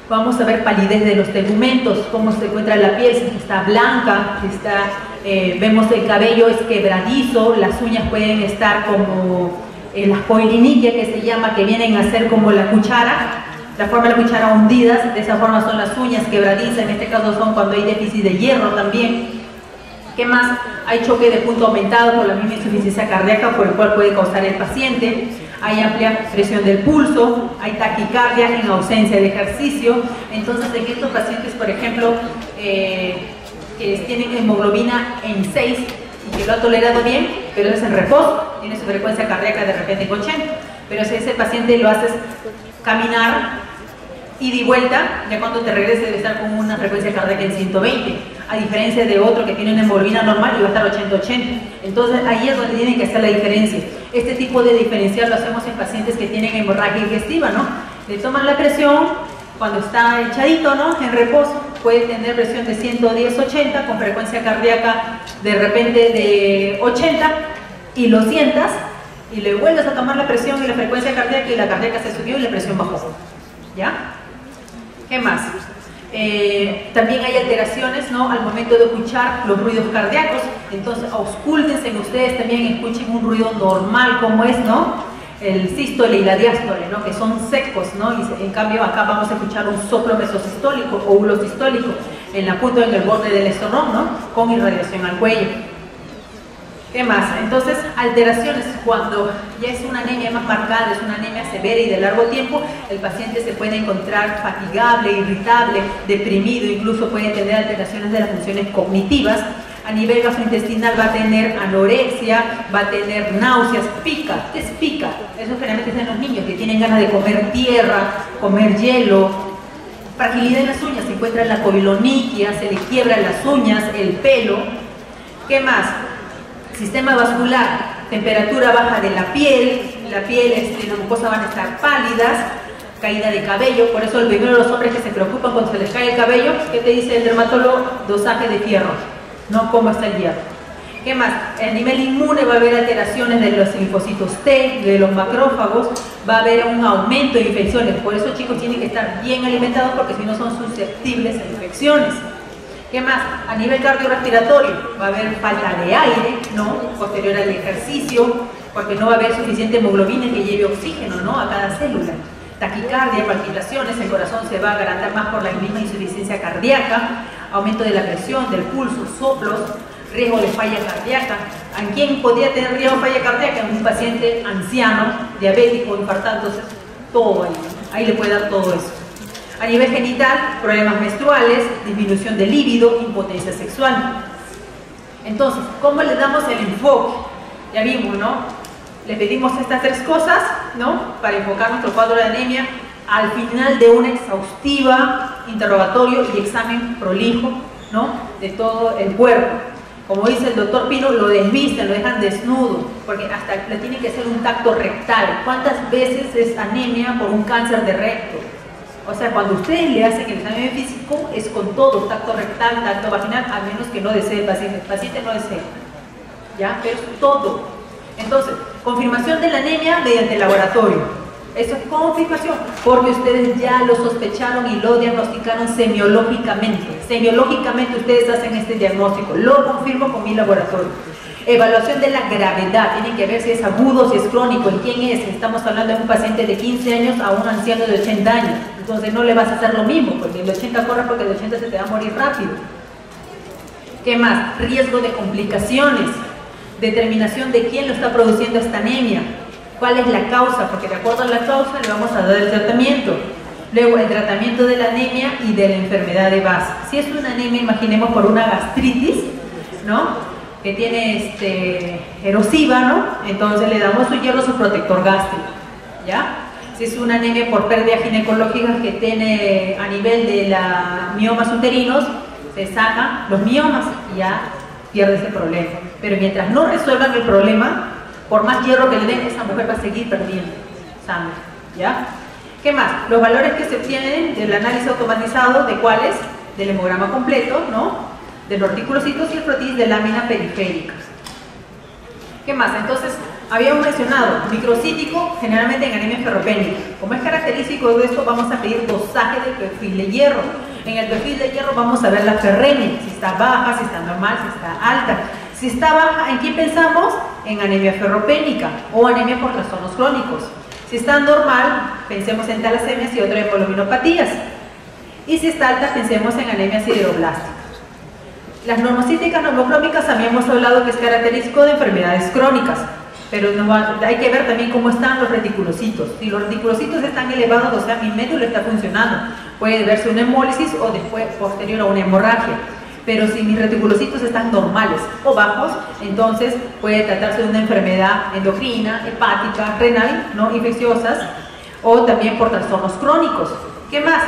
Vamos a ver palidez de los tegumentos, cómo se encuentra la piel, si está blanca, si está, vemos el cabello es quebradizo, las uñas pueden estar como las coiliniquias que se llama, que vienen a ser como la cuchara, la forma de la cuchara hundidas, de esa forma son las uñas quebradizas, en este caso son cuando hay déficit de hierro también. ¿Qué más? Hay choque de punto aumentado por la misma insuficiencia cardíaca por el cual puede causar el paciente. Hay amplia presión del pulso, hay taquicardia en ausencia de ejercicio. Entonces, en estos pacientes, por ejemplo, que tienen hemoglobina en 6 y que lo ha tolerado bien, pero es en reposo, tiene su frecuencia cardíaca de repente en 80. Pero si ese paciente lo haces caminar ida y vuelta, ya cuando te regrese debe estar con una frecuencia cardíaca en 120, a diferencia de otro que tiene una hemoglobina normal y va a estar 80-80. Entonces ahí es donde tienen que hacer la diferencia. Este tipo de diferencial lo hacemos en pacientes que tienen hemorragia digestiva, ¿no? Le toman la presión cuando está echadito, ¿no? En reposo, puede tener presión de 110-80 con frecuencia cardíaca de repente de 80 y lo sientas y le vuelves a tomar la presión y la frecuencia cardíaca y la cardíaca se subió y la presión bajó. ¿Ya? ¿Qué más? También hay alteraciones, ¿no? Al momento de escuchar los ruidos cardíacos. Entonces, auscúltense en ustedes también, escuchen un ruido normal como es, ¿no? El sístole y la diástole, ¿no? Que son secos, ¿no? Y en cambio acá vamos a escuchar un soplo mesosistólico o ulosistólico en la punta, en el borde del esternón, ¿no? Con irradiación al cuello. ¿Qué más? Entonces, alteraciones, cuando ya es una anemia más marcada, es una anemia severa y de largo tiempo, el paciente se puede encontrar fatigable, irritable, deprimido, incluso puede tener alteraciones de las funciones cognitivas. A nivel gastrointestinal va a tener anorexia, va a tener náuseas, pica. ¿Qué es pica? Eso generalmente es en los niños que tienen ganas de comer tierra, comer hielo. Fragilidad en las uñas, se encuentra en la coviloniquia, se le quiebran las uñas, el pelo. ¿Qué más? Sistema vascular, temperatura baja de la piel, la mucosa van a estar pálidas, caída de cabello. Por eso el primero de los hombres que se preocupan cuando se les cae el cabello, ¿qué te dice el dermatólogo? Dosaje de fierro, no cómo está el hierro. ¿Qué más? A nivel inmune va a haber alteraciones de los linfocitos T, de los macrófagos, va a haber un aumento de infecciones. Por eso, chicos, tienen que estar bien alimentados porque si no son susceptibles a infecciones. ¿Qué más? A nivel cardiorrespiratorio va a haber falta de aire, ¿no? Posterior al ejercicio, porque no va a haber suficiente hemoglobina que lleve oxígeno, ¿no? A cada célula. Taquicardia, palpitaciones, el corazón se va a agrandar más por la misma insuficiencia cardíaca, aumento de la presión, del pulso, soplos, riesgo de falla cardíaca. ¿A quién podría tener riesgo de falla cardíaca? En un paciente anciano, diabético, infartado, entonces todo ahí le puede dar todo eso. A nivel genital, problemas menstruales, disminución de líbido, impotencia sexual. Entonces, ¿cómo le damos el enfoque? Ya vimos, ¿no? Le pedimos estas tres cosas, ¿no? Para enfocar nuestro cuadro de anemia al final de una exhaustiva interrogatorio y examen prolijo, ¿no? De todo el cuerpo. Como dice el doctor Pino, lo desvisten, lo dejan desnudo, porque hasta le tiene que hacer un tacto rectal. ¿Cuántas veces es anemia por un cáncer de recto? O sea, cuando ustedes le hacen el examen físico, es con todo, tacto rectal, tacto vaginal, a menos que no desee el paciente no desea, ¿ya? Pero es todo. Entonces, confirmación de la anemia mediante laboratorio. Eso es confirmación, porque ustedes ya lo sospecharon y lo diagnosticaron semiológicamente. Semiológicamente ustedes hacen este diagnóstico, lo confirmo con mi laboratorio. Evaluación de la gravedad, tienen que ver si es agudo, si es crónico, en quién es. Estamos hablando de un paciente de 15 años a un anciano de 80 años. Entonces no le vas a hacer lo mismo, porque el 80 corre porque el 80 se te va a morir rápido. ¿Qué más? Riesgo de complicaciones. Determinación de quién lo está produciendo esta anemia. ¿Cuál es la causa? Porque de acuerdo a la causa le vamos a dar el tratamiento. Luego, el tratamiento de la anemia y de la enfermedad de base. Si es una anemia, imaginemos por una gastritis, ¿no? Que tiene erosiva, ¿no? Entonces le damos su hierro, su protector gástrico, ¿ya? Si es una anemia por pérdida ginecológica que tiene a nivel de la miomas uterinos, se sacan los miomas y ya pierde ese problema. Pero mientras no resuelvan el problema, por más hierro que le den, esa mujer va a seguir perdiendo sangre, ¿ya? ¿Qué más? Los valores que se obtienen del análisis automatizado, ¿de cuáles? Del hemograma completo, ¿no? De los reticulocitos y el protis de lámina periférica. ¿Qué más? Entonces, habíamos mencionado microcítico, generalmente en anemia ferropénica. Como es característico de esto, vamos a pedir dosaje del perfil de hierro. En el perfil de hierro vamos a ver la ferremia, si está baja, si está normal, si está alta. Si está baja, ¿en quién pensamos? En anemia ferropénica o anemia por trastornos crónicos. Si está normal, pensemos en talasemias y otras hemoglobinopatías. Y si está alta, pensemos en anemias sideroblásticas. Las normocíticas normocrómicas habíamos hablado que es característico de enfermedades crónicas, pero hay que ver también cómo están los reticulocitos. Si los reticulocitos están elevados, o sea, mi médula está funcionando, puede verse una hemólisis o después posterior a una hemorragia. Pero si mis reticulocitos están normales o bajos, entonces puede tratarse de una enfermedad endocrina, hepática, renal, ¿no? Infecciosas, o también por trastornos crónicos. ¿Qué más?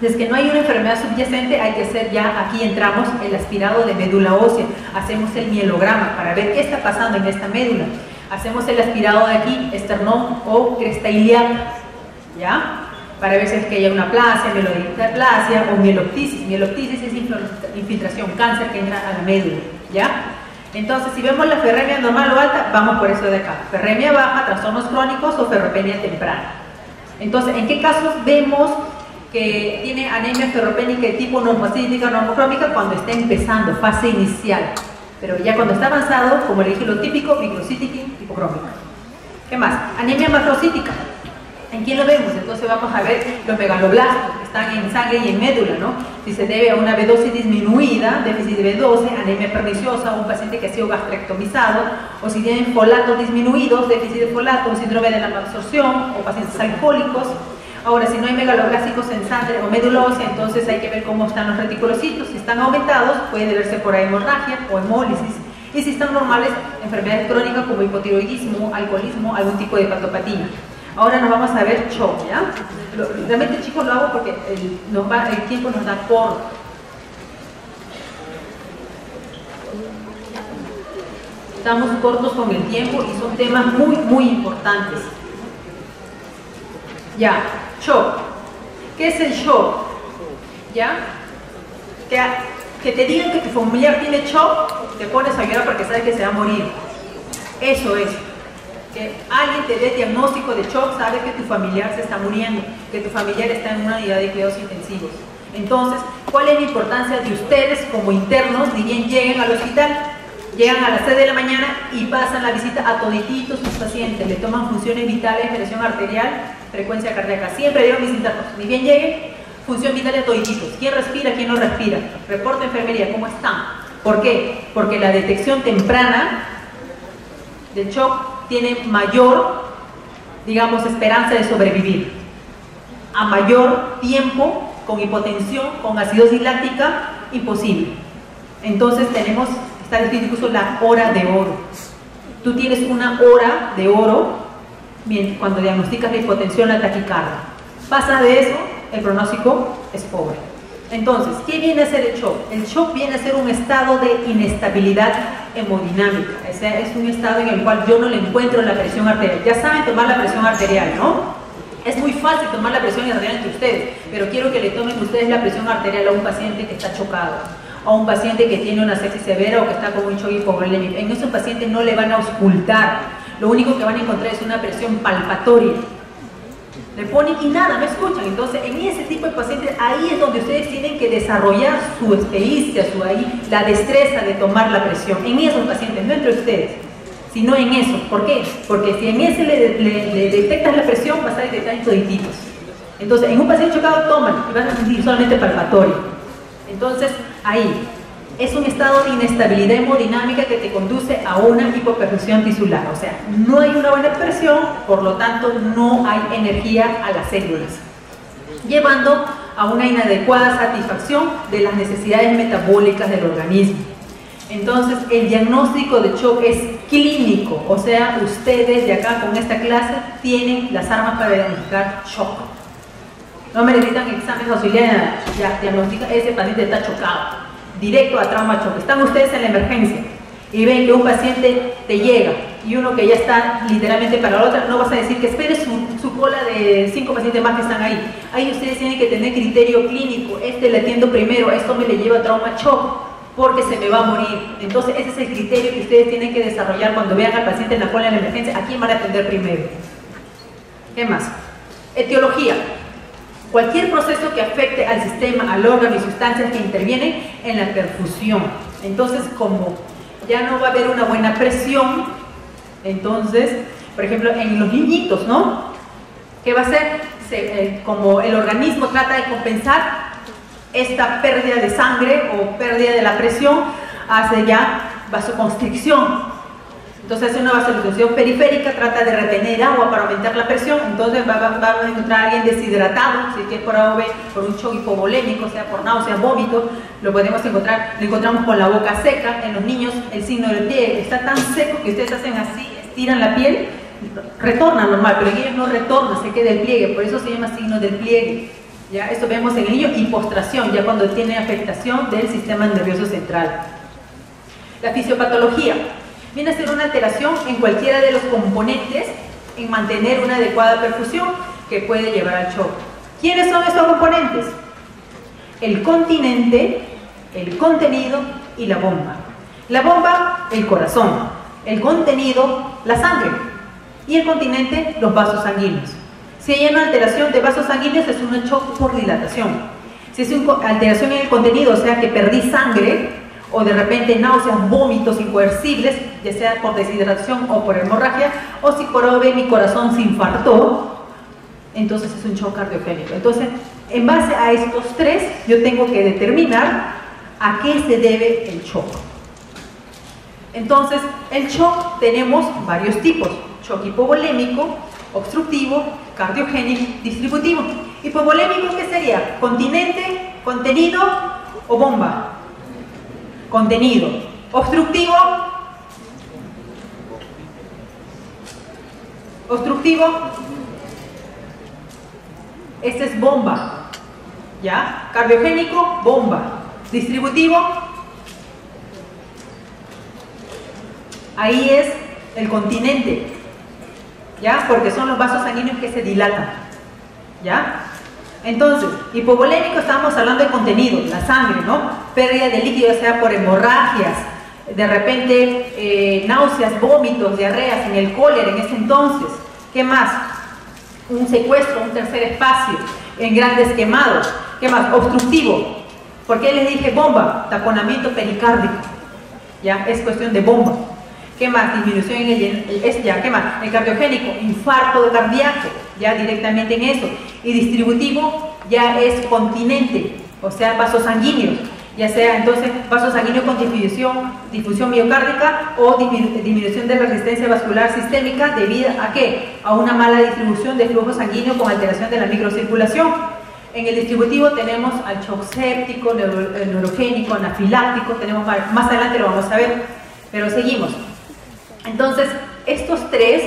Desde que no hay una enfermedad subyacente, hay que hacer ya, aquí entramos, el aspirado de médula ósea. Hacemos el mielograma para ver qué está pasando en esta médula. Hacemos el aspirado de aquí, esternón o cresta ilíaca, ¿ya? Para ver si es que hay una aplasia, mielodiplasia o mieloptisis. Mieloptisis es infiltración, cáncer que entra a la médula, ¿ya? Entonces, si vemos la ferremia normal o alta, vamos por eso de acá. Ferremia baja, trastornos crónicos o ferropenia temprana. Entonces, ¿en qué casos vemos que tiene anemia ferropénica de tipo normocítica, normocrómica? Cuando está empezando, fase inicial. Pero ya cuando está avanzado, como le dije, lo típico, microcítica, hipocrómica. ¿Qué más? Anemia macrocítica. ¿En quién lo vemos? Entonces vamos a ver los megaloblastos que están en sangre y en médula, ¿no? Si se debe a una B12 disminuida, déficit de B12, anemia perniciosa, un paciente que ha sido gastrectomizado, o si tienen folatos disminuidos, déficit de folato, un síndrome de la malabsorción, o pacientes alcohólicos. Ahora, si no hay megaloblásticos en sangre o médula ósea, entonces hay que ver cómo están los reticulocitos. Si están aumentados, puede deberse por hemorragia o hemólisis. Y si están normales, enfermedades crónicas como hipotiroidismo, alcoholismo, algún tipo de hepatopatía. Ahora nos vamos a ver shock, ¿ya? Realmente, chicos, lo hago porque el tiempo nos da corto. Estamos cortos con el tiempo y son temas muy, muy importantes. Ya, shock. ¿Qué es el shock? ¿Ya? Que te digan que tu familiar tiene shock, te pones a llorar porque sabes que se va a morir. Eso es. Que alguien te dé diagnóstico de shock, sabe que tu familiar se está muriendo, que tu familiar está en una unidad de cuidados intensivos. Entonces, ¿cuál es la importancia de ustedes como internos? Ni bien lleguen al hospital, llegan a las 6 de la mañana y pasan la visita a todititos sus pacientes, le toman funciones vitales, presión arterial, frecuencia cardíaca. Siempre digo a mis internos, ni bien lleguen, función vital a todititos. ¿Quién respira, quién no respira? Reporte de enfermería, ¿cómo están? ¿Por qué? Porque la detección temprana del shock tiene mayor, digamos, esperanza de sobrevivir. A mayor tiempo, con hipotensión, con acidosis láctica, imposible. Entonces tenemos, está descrito incluso la hora de oro. Tú tienes una hora de oro cuando diagnosticas la hipotensión, la taquicardia. Pasa de eso, el pronóstico es pobre. Entonces, ¿qué viene a ser el shock? El shock viene a ser un estado de inestabilidad hemodinámica. O sea, es un estado en el cual yo no le encuentro la presión arterial. Ya saben tomar la presión arterial, ¿no? Es muy fácil tomar la presión arterial entre ustedes, pero quiero que le tomen ustedes la presión arterial a un paciente que está chocado, a un paciente que tiene una sepsis severa o que está con un shock hipovolémico. En esos pacientes no le van a auscultar, lo único que van a encontrar es una presión palpatoria. Le ponen y nada, no escuchan. Entonces, en ese tipo de pacientes, ahí es donde ustedes tienen que desarrollar su experiencia, la destreza de tomar la presión. En esos pacientes, no entre ustedes, sino en eso. ¿Por qué? Porque si en ese le detectas la presión, vas a detectar en todititos. Entonces, en un paciente chocado, toman y vas a sentir solamente palpatorio. Entonces, ahí es un estado de inestabilidad hemodinámica que te conduce a una hipoperfusión tisular. O sea, no hay una buena presión, por lo tanto, no hay energía a las células, llevando a una inadecuada satisfacción de las necesidades metabólicas del organismo. Entonces, el diagnóstico de shock es clínico, o sea, ustedes de acá con esta clase tienen las armas para diagnosticar shock. No me necesitan exámenes auxiliares, ya diagnostica, ese paciente está chocado, directo a trauma shock. Están ustedes en la emergencia y ven que un paciente te llega y uno que ya está literalmente para la otra, no vas a decir que espere su cola de 5 pacientes más que están ahí. Ahí ustedes tienen que tener criterio clínico, le atiendo primero, esto me le lleva a trauma shock, porque se me va a morir. Entonces ese es el criterio que ustedes tienen que desarrollar cuando vean al paciente en la cola en la emergencia, a quién van a atender primero. ¿Qué más? Etiología. Cualquier proceso que afecte al sistema, al órgano y sustancias que intervienen en la perfusión. Entonces, como ya no va a haber una buena presión, entonces, por ejemplo, en los niñitos, ¿no? ¿Qué va a hacer? Como el organismo trata de compensar esta pérdida de sangre o pérdida de la presión, hace ya vasoconstricción. Entonces hace una vasoconstricción periférica, trata de retener agua para aumentar la presión. Entonces va a encontrar a alguien deshidratado, si es que es por un shock hipovolémico, sea por náuseas, vómitos, lo podemos encontrar. Lo encontramos con la boca seca. En los niños el signo del pliegue está tan seco que ustedes hacen así, estiran la piel, retorna normal, pero en ellos no retorna, se queda el pliegue, por eso se llama signo del pliegue. ¿Ya? Esto vemos en el niño, y postración, ya cuando tiene afectación del sistema nervioso central. La fisiopatología viene a ser una alteración en cualquiera de los componentes en mantener una adecuada perfusión que puede llevar al shock. ¿Quiénes son estos componentes? El continente, el contenido y la bomba. La bomba, el corazón. El contenido, la sangre. Y el continente, los vasos sanguíneos. Si hay una alteración de vasos sanguíneos, es un shock por dilatación. Si es una alteración en el contenido, o sea que perdí sangre, o de repente náuseas, vómitos incoercibles, ya sea por deshidratación o por hemorragia, o si por OB mi corazón se infartó, entonces es un shock cardiogénico. Entonces, en base a estos tres, yo tengo que determinar a qué se debe el shock. Entonces, el shock tenemos varios tipos: shock hipovolémico, obstructivo, cardiogénico, distributivo. Hipovolémico, ¿qué sería? ¿Continente, contenido o bomba? Contenido. Obstructivo. Obstructivo. Este es bomba. ¿Ya? Cardiogénico, bomba. Distributivo. Ahí es el continente. ¿Ya? Porque son los vasos sanguíneos que se dilatan. ¿Ya? Entonces, hipovolémico, estamos hablando de contenido, la sangre, ¿no? Pérdida de líquido, sea por hemorragias, de repente náuseas, vómitos, diarreas en el cólera en ese entonces. ¿Qué más? Un secuestro, un tercer espacio, en grandes quemados. ¿Qué más? Obstructivo. ¿Por qué les dije bomba? Taponamiento pericárdico. ¿Ya? Es cuestión de bomba. ¿Qué más? Disminución en ¿qué más? El cardiogénico, infarto cardíaco, ya directamente en eso. Y distributivo ya es continente, o sea, vasos sanguíneos, ya sea entonces vasos sanguíneos con difusión miocárdica o disminución de la resistencia vascular sistémica debido a ¿qué? A una mala distribución de flujo sanguíneo con alteración de la microcirculación. En el distributivo tenemos al shock séptico, neurogénico, anafiláctico, tenemos más adelante lo vamos a ver, pero seguimos. Entonces, estos tres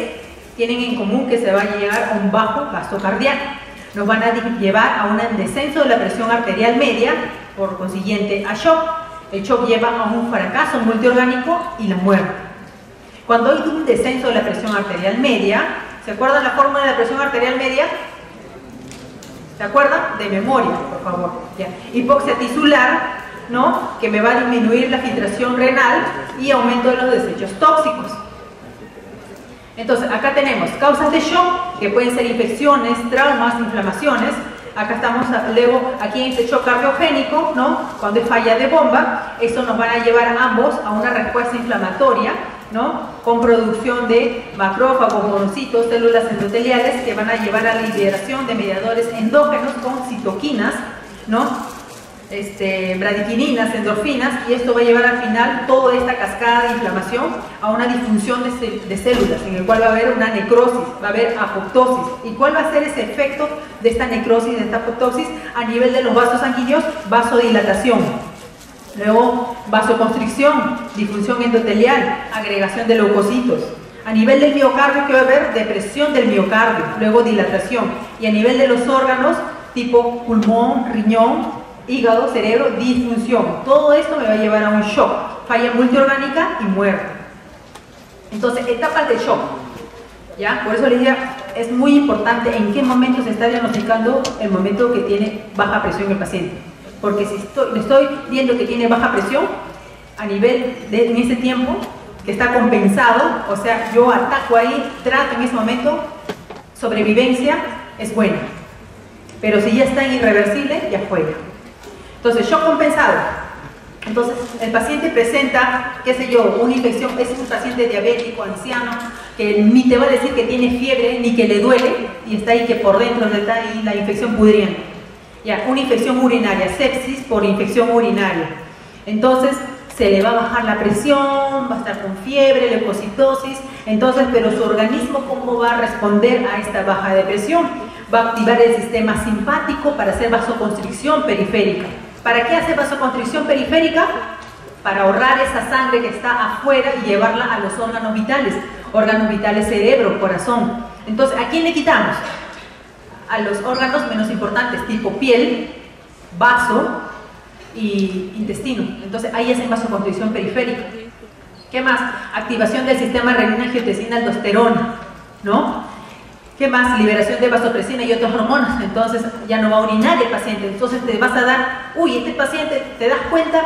tienen en común que se va a llegar a un bajo gasto cardíaco. Nos van a llevar a un descenso de la presión arterial media, por consiguiente a shock. El shock lleva a un fracaso multiorgánico y la muerte. Cuando hay un descenso de la presión arterial media, ¿se acuerdan la fórmula de la presión arterial media? ¿Se acuerdan? De memoria, por favor. ¿Ya? Hipoxia tisular, ¿no? Que me va a disminuir la filtración renal y aumento de los desechos tóxicos. Entonces, acá tenemos causas de shock, que pueden ser infecciones, traumas, inflamaciones. Acá estamos, luego, aquí en este shock cardiogénico, ¿no? Cuando es falla de bomba, eso nos van a llevar a ambos a una respuesta inflamatoria, ¿no? Con producción de macrófagos, monocitos, células endoteliales que van a llevar a la liberación de mediadores endógenos con citoquinas, ¿no? Bradikininas, endorfinas, y esto va a llevar al final toda esta cascada de inflamación a una disfunción de células, en el cual va a haber una necrosis, va a haber apoptosis. ¿Y cuál va a ser ese efecto de esta necrosis, de esta apoptosis? A nivel de los vasos sanguíneos, vasodilatación. Luego, vasoconstricción, disfunción endotelial, agregación de leucocitos. A nivel del miocardio, que va a haber depresión del miocardio, luego dilatación. Y a nivel de los órganos, tipo pulmón, riñón, hígado, cerebro, disfunción. Todo esto me va a llevar a un shock, falla multiorgánica y muerte. Entonces, etapas de shock. ¿Ya? Por eso les digo, es muy importante en qué momento se está diagnosticando el momento que tiene baja presión el paciente. Porque si estoy viendo que tiene baja presión, a nivel en ese tiempo, que está compensado, o sea, yo ataco ahí, trato en ese momento, sobrevivencia es buena. Pero si ya está irreversible, ya fuera. Entonces, shock compensado. Entonces, el paciente presenta, qué sé yo, una infección, es un paciente diabético, anciano, que ni te va a decir que tiene fiebre, ni que le duele, y está ahí que por dentro está ahí la infección pudriendo. Ya, una infección urinaria, sepsis por infección urinaria. Entonces, se le va a bajar la presión, va a estar con fiebre, leucocitosis. Entonces, pero su organismo, ¿cómo va a responder a esta baja de presión? Va a activar el sistema simpático para hacer vasoconstricción periférica. ¿Para qué hace vasoconstricción periférica? Para ahorrar esa sangre que está afuera y llevarla a los órganos vitales cerebro, corazón. Entonces, ¿a quién le quitamos? A los órganos menos importantes, tipo piel, vaso y intestino. Entonces, ahí hacen vasoconstricción periférica. ¿Qué más? Activación del sistema renina-angiotensina-aldosterona, ¿no? ¿Qué más? Liberación de vasopresina y otras hormonas. Entonces ya no va a orinar el paciente. Entonces te vas a dar, uy, este paciente, te das cuenta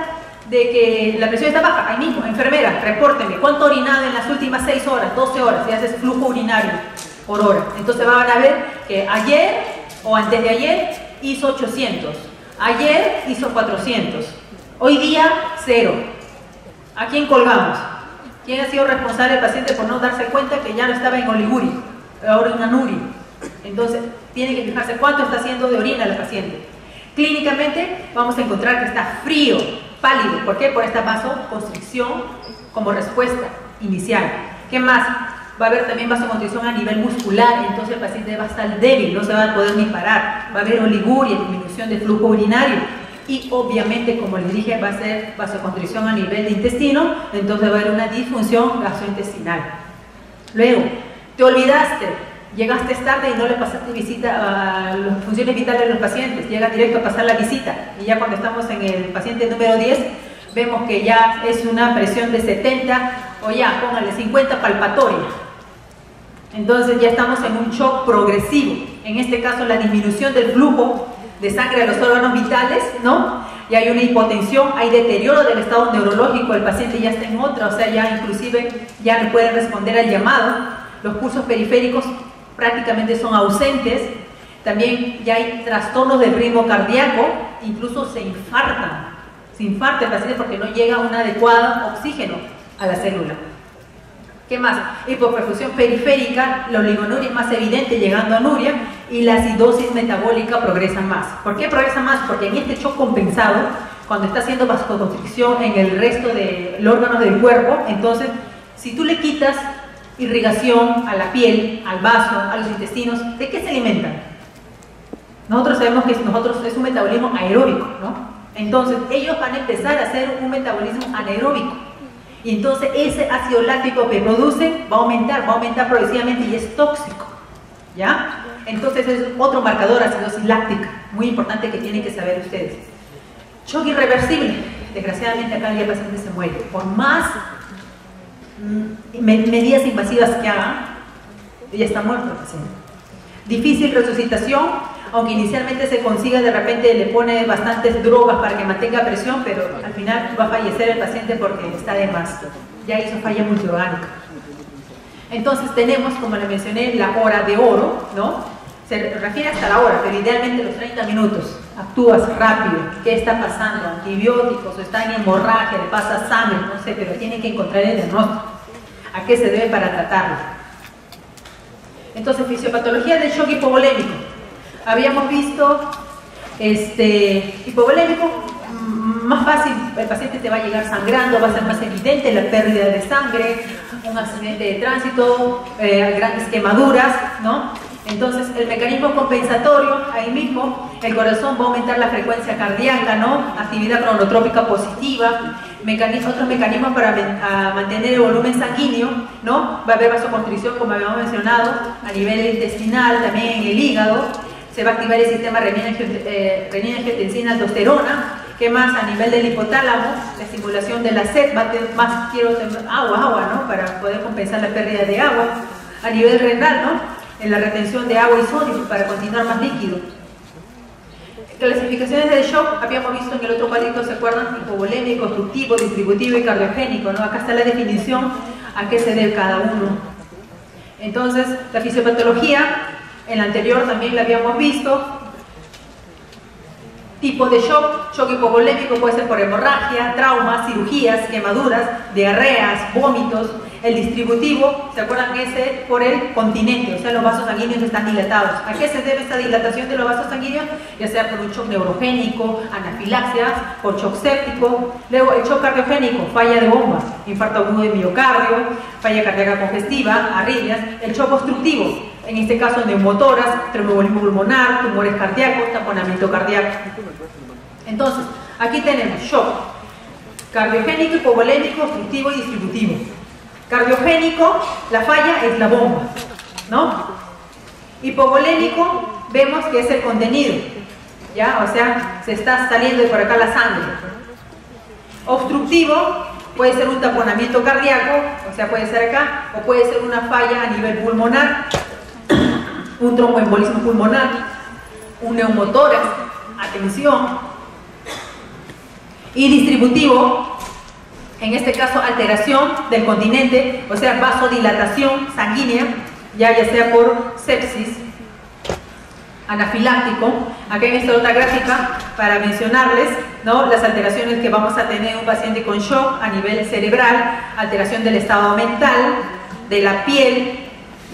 de que la presión está baja. Ahí mismo, enfermera, repórteme, ¿cuánto ha orinado en las últimas 6 horas, 12 horas? Y haces flujo urinario por hora. Entonces van a ver que ayer o antes de ayer hizo 800. Ayer hizo 400. Hoy día, 0. ¿A quién colgamos? ¿Quién ha sido responsable del paciente por no darse cuenta que ya no estaba en oliguria? Ahora en anuria? Entonces, tiene que fijarse cuánto está haciendo de orina el paciente. Clínicamente, vamos a encontrar que está frío, pálido. ¿Por qué? Por esta vasoconstricción como respuesta inicial. ¿Qué más? Va a haber también vasoconstricción a nivel muscular, entonces el paciente va a estar débil, no se va a poder ni parar. Va a haber oliguria, disminución del flujo urinario. Y obviamente, como les dije, va a ser vasoconstricción a nivel de intestino, entonces va a haber una disfunción gastrointestinal. Luego, te olvidaste, llegaste tarde y no le pasaste visita a las funciones vitales de los pacientes, llegas directo a pasar la visita, y ya cuando estamos en el paciente número 10, vemos que ya es una presión de 70, o ya, póngale 50 palpatoria. Entonces ya estamos en un shock progresivo, en este caso la disminución del flujo de sangre a los órganos vitales, ¿no? Y hay una hipotensión, hay deterioro del estado neurológico, el paciente ya está en otra, o sea, ya inclusive ya no puede responder al llamado. Los pulsos periféricos prácticamente son ausentes. También ya hay trastornos del ritmo cardíaco, incluso se infarta el paciente porque no llega un adecuado oxígeno a la célula. ¿Qué más? Hipoperfusión periférica, la oligonuria es más evidente llegando a anuria, y la acidosis metabólica progresa más. ¿Por qué progresa más? Porque en este shock compensado, cuando está haciendo vasoconstricción en el resto de los órganos del cuerpo, entonces si tú le quitas irrigación a la piel, al vaso, a los intestinos, ¿de qué se alimentan? Nosotros sabemos que es un metabolismo aeróbico, ¿no? Entonces ellos van a empezar a hacer un metabolismo anaeróbico, y entonces ese ácido láctico que producen va a aumentar progresivamente y es tóxico, ¿ya? Entonces es otro marcador, acidosis láctica, muy importante que tienen que saber ustedes. Shock irreversible, desgraciadamente acá el paciente se muere, por más medidas invasivas que hagan, ya está muerto el paciente. Difícil resucitación, aunque inicialmente se consiga, de repente le pone bastantes drogas para que mantenga presión, pero al final va a fallecer el paciente porque está de más. Ya hizo falla multiorgánica. Entonces tenemos, como le mencioné, la hora de oro, ¿no? Se refiere hasta la hora, pero idealmente los 30 minutos. Actúas rápido. ¿Qué está pasando? Antibióticos, o está en hemorragia, le pasa sangre, no sé, pero tiene que encontrar el diagnóstico. ¿A qué se debe para tratarlo? Entonces, fisiopatología del shock hipovolémico. Habíamos visto hipovolémico, más fácil, el paciente te va a llegar sangrando, va a ser más evidente la pérdida de sangre, un accidente de tránsito, grandes quemaduras, ¿no? Entonces, el mecanismo compensatorio, ahí mismo, el corazón va a aumentar la frecuencia cardíaca, ¿no? Actividad cronotrópica positiva, otros mecanismos para mantener el volumen sanguíneo, ¿no? Va a haber vasoconstricción, como habíamos mencionado, a nivel intestinal, también en el hígado, se va a activar el sistema renina-angiotensina, aldosterona. ¿Qué más? A nivel del hipotálamo, la estimulación de la sed, va a tener más agua, ¿no? Para poder compensar la pérdida de agua. A nivel renal, ¿no? En la retención de agua y sodio para continuar más líquido. Clasificaciones del shock, habíamos visto en el otro cuadrito, ¿se acuerdan? Hipovolémico, obstructivo, distributivo y cardiogénico, ¿no? Acá está la definición a qué se debe cada uno. Entonces, la fisiopatología, en la anterior también la habíamos visto. Tipo de shock hipovolémico puede ser por hemorragia, traumas, cirugías, quemaduras, diarreas, vómitos. El distributivo, ¿se acuerdan? Ese por el continente, o sea, los vasos sanguíneos están dilatados. ¿A qué se debe esta dilatación de los vasos sanguíneos? Ya sea por un shock neurogénico, anafilaxias, por shock séptico. Luego, el shock cardiogénico, falla de bomba, infarto agudo de miocardio, falla cardíaca congestiva, arritmias. El shock obstructivo, en este caso neumotoras, tromboembolismo pulmonar, tumores cardíacos, taponamiento cardíaco. Entonces, aquí tenemos shock cardiogénico, hipovolémico, obstructivo y distributivo. Cardiogénico, la falla es la bomba, ¿no? Hipovolémico, vemos que es el contenido, ¿ya? O sea, se está saliendo de por acá la sangre. Obstructivo, puede ser un taponamiento cardíaco, o sea, puede ser acá, o puede ser una falla a nivel pulmonar, un tromboembolismo pulmonar, un neumotórax, atención. Y distributivo, en este caso alteración del continente, o sea, vasodilatación sanguínea, ya sea por sepsis, anafiláctico. Aquí en esta otra gráfica para mencionarles, ¿no?, las alteraciones que vamos a tener en un paciente con shock a nivel cerebral, alteración del estado mental, de la piel,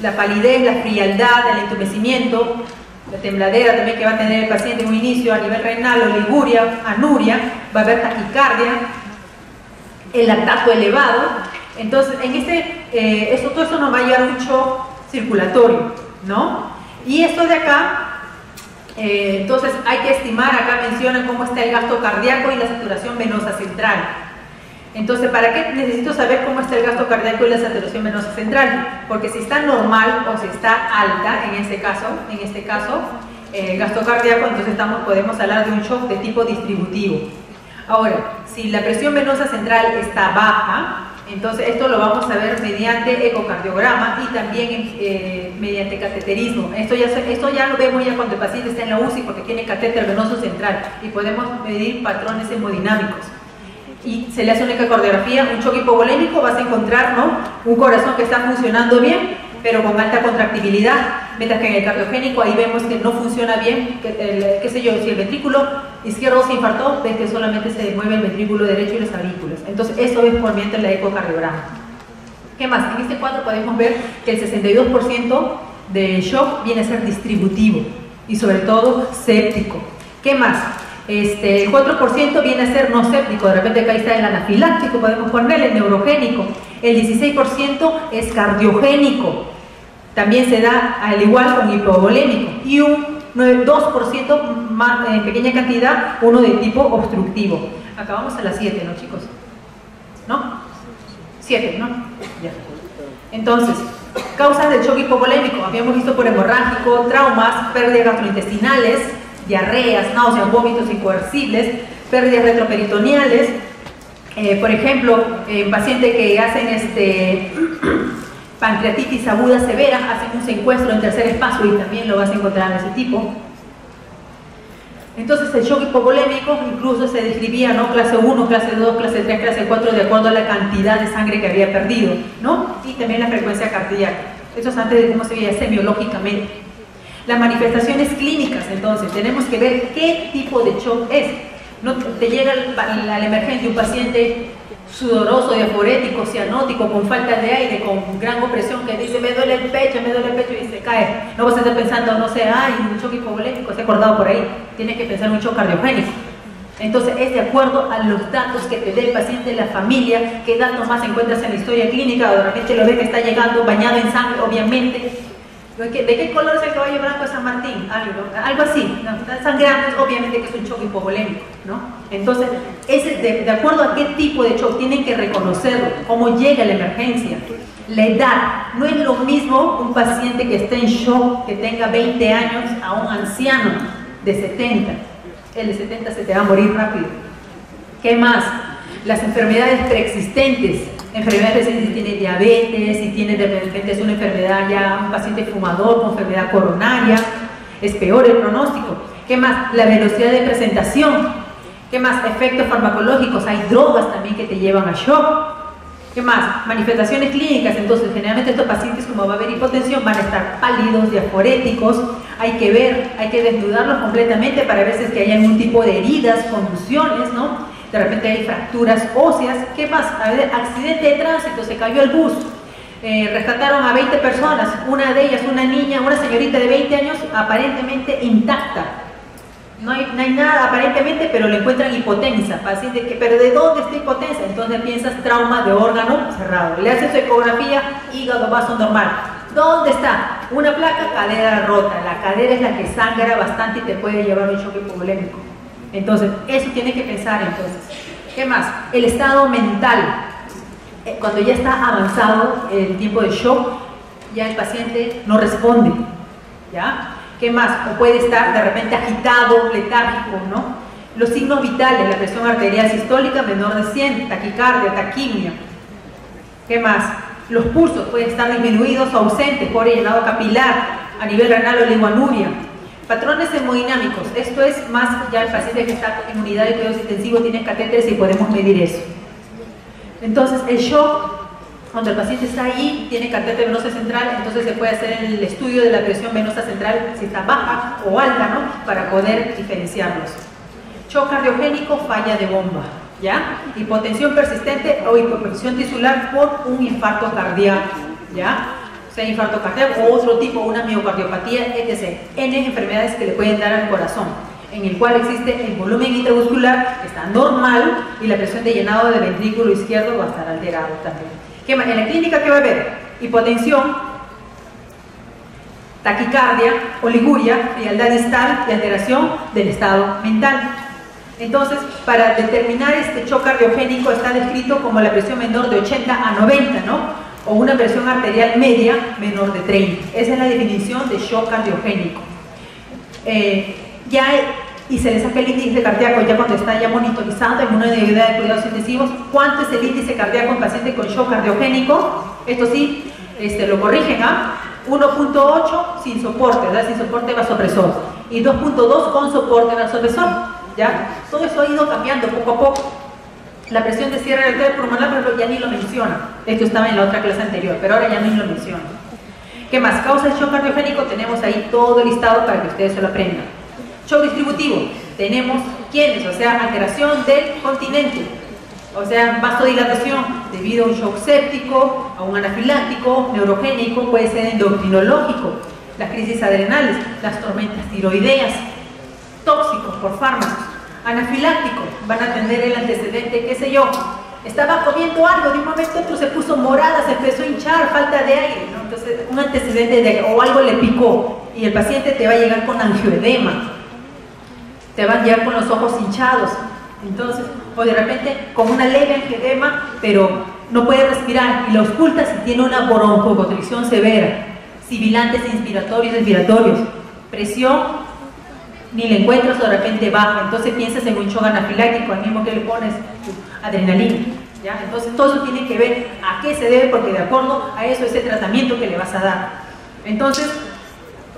la palidez, la frialdad, el entumecimiento, la tembladera también que va a tener el paciente en un inicio a nivel renal, oliguria, anuria, va a haber taquicardia, el lactato elevado. Entonces, en todo eso nos va a llevar un shock circulatorio, ¿no? Y esto de acá, entonces hay que estimar, acá mencionan cómo está el gasto cardíaco y la saturación venosa central. Entonces, ¿para qué necesito saber cómo está el gasto cardíaco y la saturación venosa central? Porque si está normal o si está alta, en este caso, gasto cardíaco, entonces podemos hablar de un shock de tipo distributivo. Ahora, si la presión venosa central está baja, entonces esto lo vamos a ver mediante ecocardiograma y también mediante cateterismo. Esto ya lo vemos ya cuando el paciente está en la UCI porque tiene catéter venoso central y podemos medir patrones hemodinámicos. Y se le hace una ecocardiografía, un shock hipovolémico, vas a encontrar, ¿no?, un corazón que está funcionando bien, pero con alta contractibilidad, mientras que en el cardiogénico ahí vemos que no funciona bien, qué sé yo, si el ventrículo izquierdo se infartó, ves que solamente se mueve el ventrículo derecho y los aurículas. Entonces eso es por mediante la ecocardiograma. ¿Qué más? En este cuadro podemos ver que el 62% de shock viene a ser distributivo y sobre todo séptico. ¿Qué más? El 4% viene a ser no séptico, de repente acá está el anafiláctico, podemos ponerle el neurogénico. El 16% es cardiogénico, también se da al igual con hipovolémico. Y un 2% más, en pequeña cantidad, uno de tipo obstructivo. Acá vamos a las 7, ¿no, chicos? ¿No? 7, ¿no? Ya. Entonces, causas del shock hipovolémico, habíamos visto por hemorrágico, traumas, pérdidas gastrointestinales, diarreas, náuseas, vómitos incoercibles, pérdidas retroperitoneales. Por ejemplo, pacientes que hacen pancreatitis aguda severa, hacen un secuestro en tercer espacio y también lo vas a encontrar en ese tipo. Entonces el shock hipovolémico incluso se describía, ¿no? Clase 1, clase 2, clase 3, clase 4, de acuerdo a la cantidad de sangre que había perdido, ¿no? Y también la frecuencia cardíaca. Eso es antes de cómo se veía semiológicamente. Las manifestaciones clínicas, entonces, tenemos que ver qué tipo de shock es. No te llega a la emergencia un paciente sudoroso, diaforético, cianótico, con falta de aire, con gran opresión, que dice me duele el pecho y se cae. No vas a estar pensando, no sé, ay, un shock hipovolémico, se ha acordado por ahí. Tienes que pensar en un shock cardiogénico. Entonces es de acuerdo a los datos que te dé el paciente, la familia, qué datos más encuentras en la historia clínica, o de repente lo ves que está llegando bañado en sangre, obviamente. ¿De qué color es el caballo blanco de San Martín? Algo así, ¿no? Están sangrando, obviamente que es un shock hipovolémico, ¿no? Entonces, de acuerdo a qué tipo de shock, tienen que reconocerlo, cómo llega la emergencia, la edad. No es lo mismo un paciente que esté en shock, que tenga 20 años, a un anciano de 70. El de 70 se te va a morir rápido. ¿Qué más? Las enfermedades preexistentes. Enfermedades, si tiene diabetes, si tiene de repente es una enfermedad ya, un paciente fumador con enfermedad coronaria, es peor el pronóstico. ¿Qué más? La velocidad de presentación. ¿Qué más? Efectos farmacológicos, hay drogas también que te llevan a shock. ¿Qué más? Manifestaciones clínicas, entonces generalmente estos pacientes, como va a haber hipotensión, van a estar pálidos, diaforéticos, hay que ver, hay que desnudarlos completamente para ver si es que hay algún tipo de heridas, contusiones, ¿no? De repente hay fracturas óseas. ¿Qué más? A ver, accidente de tránsito, se cayó el bus, rescataron a 20 personas, una de ellas, una niña, una señorita de 20 años, aparentemente intacta. No hay nada aparentemente, pero le encuentran hipotensa, paciente que, pero ¿de dónde está hipotensa? Entonces piensas trauma de órgano cerrado. Le haces su ecografía, hígado, vaso normal. ¿Dónde está? Una placa, cadera rota. La cadera es la que sangra bastante y te puede llevar a un shock hipovolémico. Entonces, eso tiene que pensar entonces. ¿Qué más? El estado mental. Cuando ya está avanzado el tiempo de shock, ya el paciente no responde, ¿ya? ¿Qué más? O puede estar de repente agitado, letárgico, ¿no? Los signos vitales, la presión arterial sistólica menor de 100, taquicardia, taquimia. ¿Qué más? Los pulsos pueden estar disminuidos o ausentes por el llenado capilar, a nivel renal o oligoanuria. Patrones hemodinámicos, esto es más ya el paciente que está en unidad de cuidados intensivos, tiene catéteres y podemos medir eso. Entonces el shock, cuando el paciente está ahí, tiene catéter venoso central, entonces se puede hacer el estudio de la presión venosa central, si está baja o alta, ¿no? Para poder diferenciarlos. Shock cardiogénico, falla de bomba, ¿ya? Hipotensión persistente o hipotensión tisular por un infarto cardíaco, ¿ya? Sea infarto cardíaco o otro tipo, una miocardiopatía, etc. N enfermedades que le pueden dar al corazón, en el cual existe el volumen intravascular, está normal, y la presión de llenado del ventrículo izquierdo va a estar alterado también. En la clínica, ¿qué va a haber? Hipotensión, taquicardia, oliguria, frialdad distal y alteración del estado mental. Entonces, para determinar este shock cardiogénico está descrito como la presión menor de 80 a 90, ¿no? O una presión arterial media menor de 30. Esa es la definición de shock cardiogénico. Y se le saca el índice cardíaco ya cuando está ya monitorizado en una unidad de cuidados intensivos. ¿Cuánto es el índice cardíaco en paciente con shock cardiogénico? Esto sí, lo corrigen a 1.8 sin soporte, ¿verdad? Sin soporte vasopresor, y 2.2 con soporte vasopresor, ¿ya? Todo eso ha ido cambiando poco a poco. La presión de cierre arterial pulmonar, por ejemplo, ya ni lo menciona. Esto estaba en la otra clase anterior, pero ahora ya ni lo menciona. ¿Qué más? Causa de shock cardiogénico, tenemos ahí todo el listado para que ustedes se lo aprendan. Shock distributivo, tenemos quiénes, o sea, alteración del continente, o sea, vasodilatación debido a un shock séptico, a un anafiláctico, neurogénico, puede ser endocrinológico, las crisis adrenales, las tormentas tiroideas, tóxicos por fármacos, anafiláctico, van a tener el antecedente, qué sé yo, estaba comiendo algo, de un momento a otro se puso morada, se empezó a hinchar, falta de aire, ¿no? Entonces un antecedente de o algo le picó y el paciente te va a llegar con angioedema, te van a llegar con los ojos hinchados, entonces, o de repente con una leve angioedema, pero no puede respirar y lo oculta si tiene una broncoconstricción severa, sibilantes inspiratorios, respiratorios, presión, ni le encuentras o de repente baja, entonces piensas en un shock anafiláctico, al mismo que le pones adrenalina, ¿ya? Entonces todo eso tiene que ver a qué se debe, porque de acuerdo a eso es el tratamiento que le vas a dar. Entonces,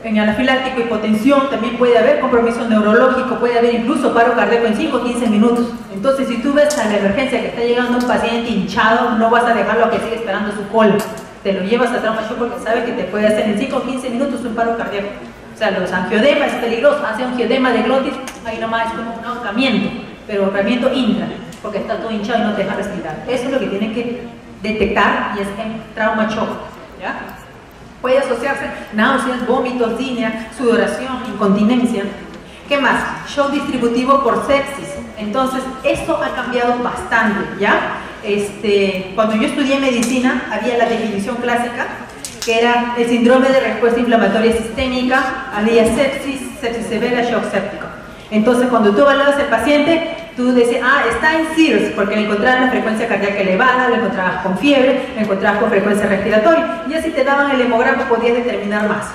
En anafiláctico, hipotensión, también puede haber compromiso neurológico, puede haber incluso paro cardíaco en 5 o 15 minutos. Entonces, si tú ves a la emergencia que está llegando un paciente hinchado, no vas a dejarlo a que siga esperando su cola. Te lo llevas a trauma shock porque sabes que te puede hacer en 5 o 15 minutos un paro cardíaco. O sea, los angiodemas es peligroso, hace angiodema de glotis, ahí nomás es como un ahorcamiento, pero ahorcamiento intra, porque está todo hinchado y no te deja respirar. Eso es lo que tienen que detectar y es en trauma shock, ¿ya? Puede asociarse náuseas, vómitos, disnea, sudoración, incontinencia. ¿Qué más? Shock distributivo por sepsis. Entonces, esto ha cambiado bastante, ¿ya? Cuando yo estudié medicina, había la definición clásica, que era el síndrome de respuesta inflamatoria sistémica, había sepsis, sepsis severa, shock séptico. Entonces, cuando tú evaluabas al paciente, tú decías, está en SIRS, porque le encontrabas la frecuencia cardíaca elevada, le encontrabas con fiebre, le encontrabas con frecuencia respiratoria, y así te daban el hemograma, podías determinar más,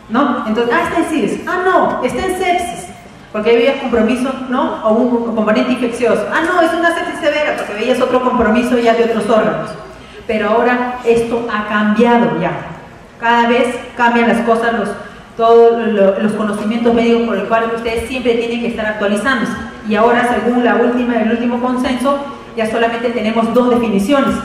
¿no? Entonces, está en SIRS, no, está en sepsis, porque ahí veías compromiso, ¿no? O un componente infeccioso, no, es una sepsis severa, porque veías otro compromiso ya de otros órganos. Pero ahora esto ha cambiado ya, cada vez cambian las cosas, todos los conocimientos médicos por el cual ustedes siempre tienen que estar actualizándose. Y ahora, según el último consenso, ya solamente tenemos 2 definiciones: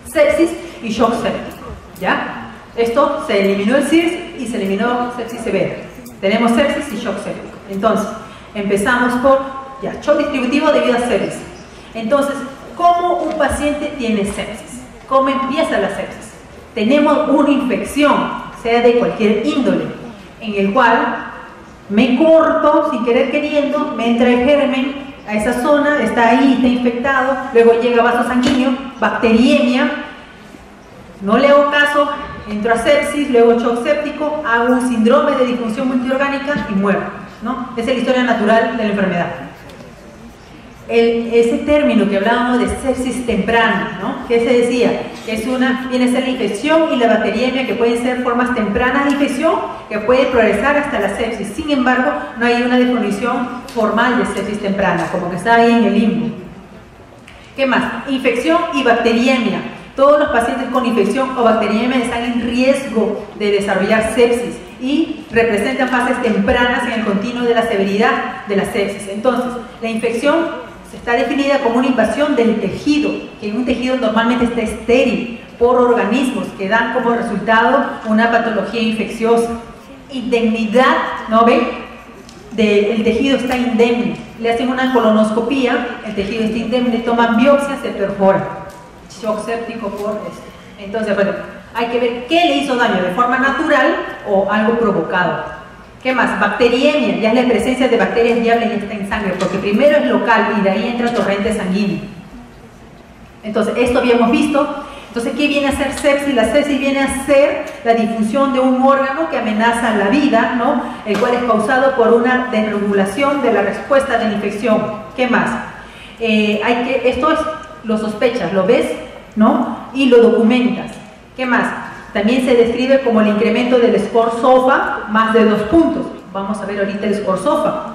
sepsis y shock séptico, ¿ya? Esto se eliminó el SIRS y se eliminó sepsis severa. Tenemos sepsis y shock séptico. Entonces, empezamos por shock distributivo debido a sepsis. Entonces, ¿cómo un paciente tiene sepsis? ¿Cómo empieza la sepsis? Tenemos una infección, sea de cualquier índole, en el cual me corto sin querer queriendo, me entra el germen a esa zona, está ahí, está infectado, luego llega vaso sanguíneo, bacteriemia, no le hago caso, entro a sepsis, luego shock séptico, hago un síndrome de disfunción multiorgánica y muero, ¿no? Esa es la historia natural de la enfermedad. Ese término que hablábamos de sepsis temprana, ¿no? Que se decía que viene a ser la infección y la bacteriemia, que pueden ser formas tempranas de infección que puede progresar hasta la sepsis. Sin embargo, no hay una definición formal de sepsis temprana, como que está ahí en el limbo. ¿Qué más? Infección y bacteriemia. Todos los pacientes con infección o bacteriemia están en riesgo de desarrollar sepsis y representan fases tempranas en el continuo de la severidad de la sepsis. Entonces, la infección está definida como una invasión del tejido, que en un tejido normalmente está estéril, por organismos que dan como resultado una patología infecciosa. Indemnidad, ¿no ven? El tejido está indemne, le hacen una colonoscopía, el tejido está indemne, toman biopsia, se perfora. Shock séptico por esto. Entonces, bueno, hay que ver qué le hizo daño, de forma natural o algo provocado. ¿Qué más? Bacteriemia, ya es la presencia de bacterias viables que está en sangre, porque primero es local y de ahí entra torrente sanguíneo. Entonces, esto habíamos visto. Entonces, ¿qué viene a ser sepsis? La sepsis viene a ser la difusión de un órgano que amenaza la vida, ¿no? El cual es causado por una desregulación de la respuesta de la infección. ¿Qué más? Esto lo sospechas, lo ves, ¿no? Y lo documentas. ¿Qué más? También se describe como el incremento del score SOFA, más de 2 puntos. Vamos a ver ahorita el score SOFA.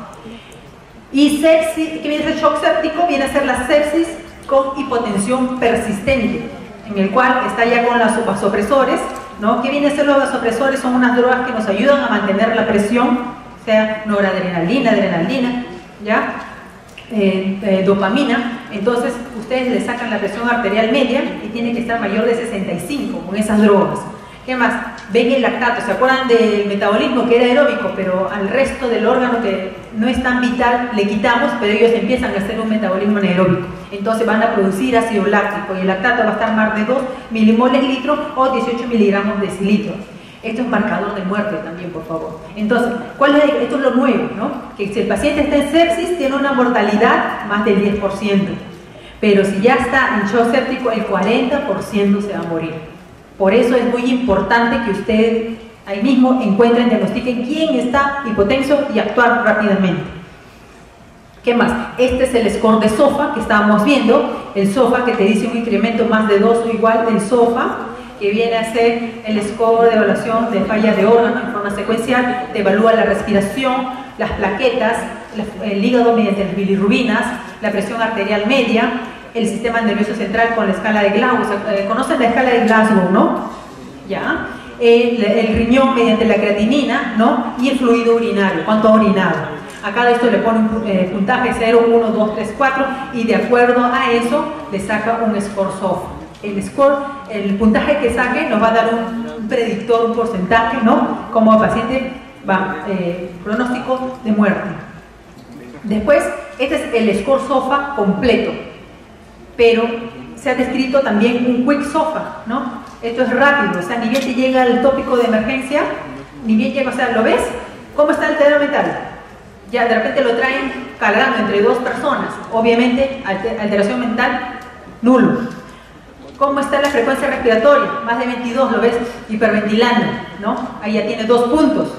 Y sepsis, ¿qué viene a ser shock séptico? Viene a ser la sepsis con hipotensión persistente, en el cual está ya con los vasopresores, ¿no? ¿Qué viene a ser los vasopresores? Son unas drogas que nos ayudan a mantener la presión, sea noradrenalina, adrenalina, ¿ya? Dopamina. Entonces ustedes le sacan la presión arterial media y tiene que estar mayor de 65 con esas drogas. ¿Qué más? Ven el lactato, ¿se acuerdan del metabolismo que era aeróbico, pero al resto del órgano que no es tan vital le quitamos, pero ellos empiezan a hacer un metabolismo anaeróbico, entonces van a producir ácido láctico y el lactato va a estar más de 2 milimoles litro o 18 miligramos decilitro. Esto es marcador de muerte también, por favor. Entonces, esto es lo nuevo, ¿no? Que si el paciente está en sepsis, tiene una mortalidad más del 10%. Pero si ya está en shock séptico, el 40% se va a morir. Por eso es muy importante que ustedes ahí mismo encuentren, diagnostiquen quién está hipotenso y actuar rápidamente. ¿Qué más? Este es el score de SOFA que estábamos viendo. El SOFA que te dice un incremento más de 2 o igual del SOFA, que viene a ser el score de evaluación de falla de órgano en forma secuencial. Te evalúa la respiración, las plaquetas, el hígado mediante las bilirrubinas, la presión arterial media, el sistema nervioso central con la escala de Glasgow. ¿Conocen la escala de Glasgow, no? ¿Ya? el riñón mediante la creatinina, ¿no? Y el fluido urinario, cuánto ha orinado. A cada esto le pone un puntaje 0, 1, 2, 3, 4 y de acuerdo a eso le saca un score SOFA. El puntaje que saque nos va a dar un predictor, un porcentaje, ¿no? Como el paciente va, pronóstico de muerte. Después, este es el score SOFA completo, pero se ha descrito también un quick SOFA, ¿no? Esto es rápido, o sea, ni bien te llega el tópico de emergencia, ni bien llega, o sea, ¿lo ves? ¿Cómo está el alterado mental? Ya de repente lo traen cargando entre dos personas, obviamente alteración mental, nulo. ¿Cómo está la frecuencia respiratoria? Más de 22, lo ves hiperventilando, ¿no? Ahí ya tiene 2 puntos.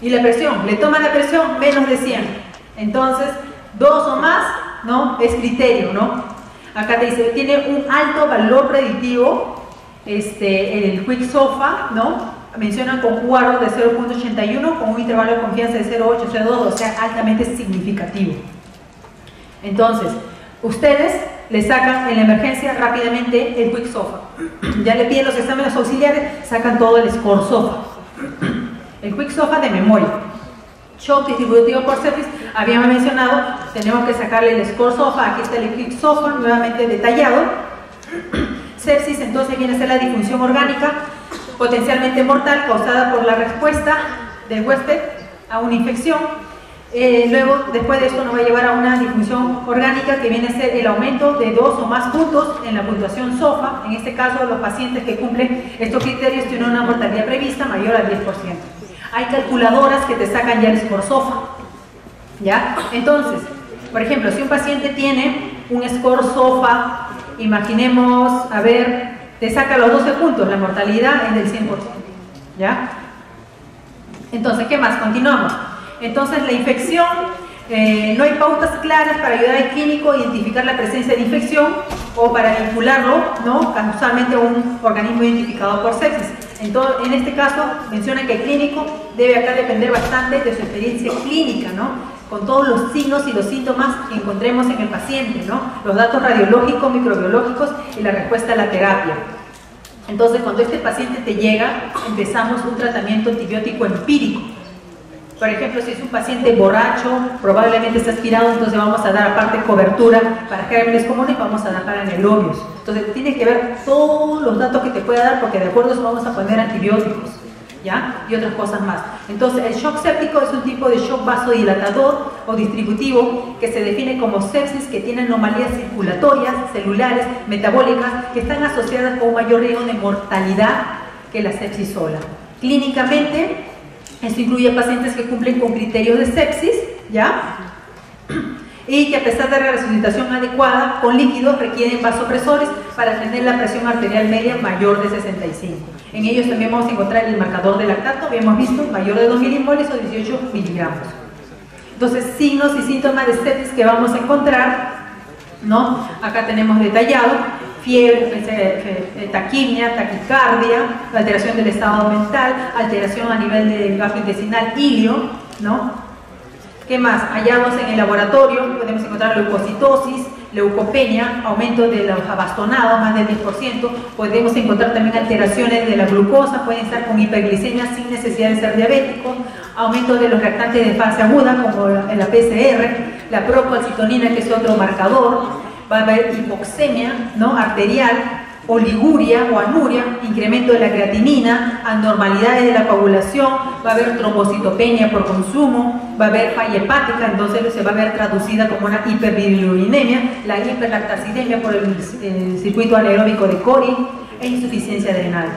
Y la presión, le toman la presión, menos de 100. Entonces, 2 o más, ¿no? Es criterio, ¿no? Acá te dice, tiene un alto valor predictivo, el Quick SOFA, ¿no? Mencionan con QARO de 0.81 con un intervalo de confianza de 0.8, 0.2, o sea, altamente significativo. Entonces, ustedes le sacan en la emergencia rápidamente el Quick SOFA. Ya le piden los exámenes auxiliares, sacan todo el score SOFA. El Quick SOFA de memoria. Shock distributivo por sepsis, habíamos mencionado, tenemos que sacarle el score SOFA, aquí está el Quick SOFA, nuevamente detallado. Sepsis entonces viene a ser la disfunción orgánica, potencialmente mortal, causada por la respuesta del huésped a una infección. Luego, después de esto nos va a llevar a una disfunción orgánica que viene a ser el aumento de 2 o más puntos en la puntuación SOFA. En este caso, los pacientes que cumplen estos criterios tienen una mortalidad prevista mayor al 10%. Hay calculadoras que te sacan ya el score SOFA, ¿ya? Entonces, por ejemplo, si un paciente tiene un score SOFA, imaginemos, a ver, te saca los 12 puntos, la mortalidad es del 100%, ¿ya? Entonces, ¿qué más? Continuamos. Entonces, la infección, no hay pautas claras para ayudar al clínico a identificar la presencia de infección o para vincularlo, ¿no? Causalmente a un organismo identificado por sepsis. Entonces, en este caso, menciona que el clínico debe acá depender bastante de su experiencia clínica, ¿no? Con todos los signos y los síntomas que encontremos en el paciente, ¿no? Los datos radiológicos, microbiológicos y la respuesta a la terapia. Entonces, cuando este paciente te llega, empezamos un tratamiento antibiótico empírico. Por ejemplo, si es un paciente borracho, probablemente está aspirado, entonces vamos a dar aparte cobertura para gérmenes comunes, vamos a dar para anaerobios. Entonces, tienes que ver todos los datos que te pueda dar, porque de acuerdo a eso vamos a poner antibióticos, ¿ya? Y otras cosas más. Entonces, el shock séptico es un tipo de shock vasodilatador o distributivo que se define como sepsis que tiene anomalías circulatorias, celulares, metabólicas, que están asociadas con un mayor riesgo de mortalidad que la sepsis sola. Clínicamente, esto incluye pacientes que cumplen con criterios de sepsis, ¿ya? Y que a pesar de la resucitación adecuada con líquidos requieren vasopresores para tener la presión arterial media mayor de 65. En ellos también vamos a encontrar el marcador de lactato, habíamos visto, mayor de 2 milimoles o 18 miligramos. Entonces, signos y síntomas de sepsis que vamos a encontrar, ¿no? Acá tenemos detallado. Fiebre, taquimia, taquicardia, alteración del estado mental, alteración a nivel del gastrointestinal, ilio, ¿no? ¿Qué más? Hallazgos en el laboratorio, podemos encontrar leucocitosis, leucopenia, aumento de los abastonados, más del 10%, podemos encontrar también alteraciones de la glucosa, pueden estar con hiperglicemia sin necesidad de ser diabéticos, aumento de los reactantes de fase aguda, como la PCR, la procalcitonina, que es otro marcador, va a haber hipoxemia, ¿no? Arterial, oliguria o anuria, incremento de la creatinina, anormalidades de la coagulación, va a haber trombocitopenia por consumo, va a haber falla hepática, entonces se va a ver traducida como una hiperbilirubinemia, la hiperlactacidemia por el circuito anaeróbico de Cori e insuficiencia adrenal.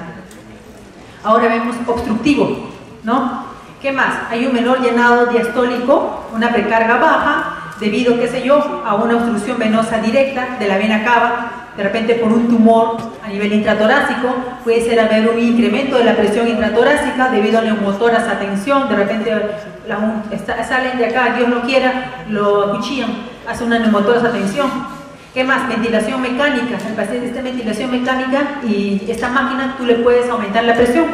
Ahora vemos obstructivo, ¿no? ¿Qué más? Hay un menor llenado diastólico, una precarga baja, debido, qué sé yo, a una obstrucción venosa directa de la vena cava, de repente por un tumor a nivel intratorácico, puede ser haber un incremento de la presión intratorácica debido a neumotoras a tensión, de repente salen de acá, Dios no quiera, lo acuchillan, hace una neumotoras a tensión. ¿Qué más? Ventilación mecánica, el paciente está en ventilación mecánica y esta máquina tú le puedes aumentar la presión,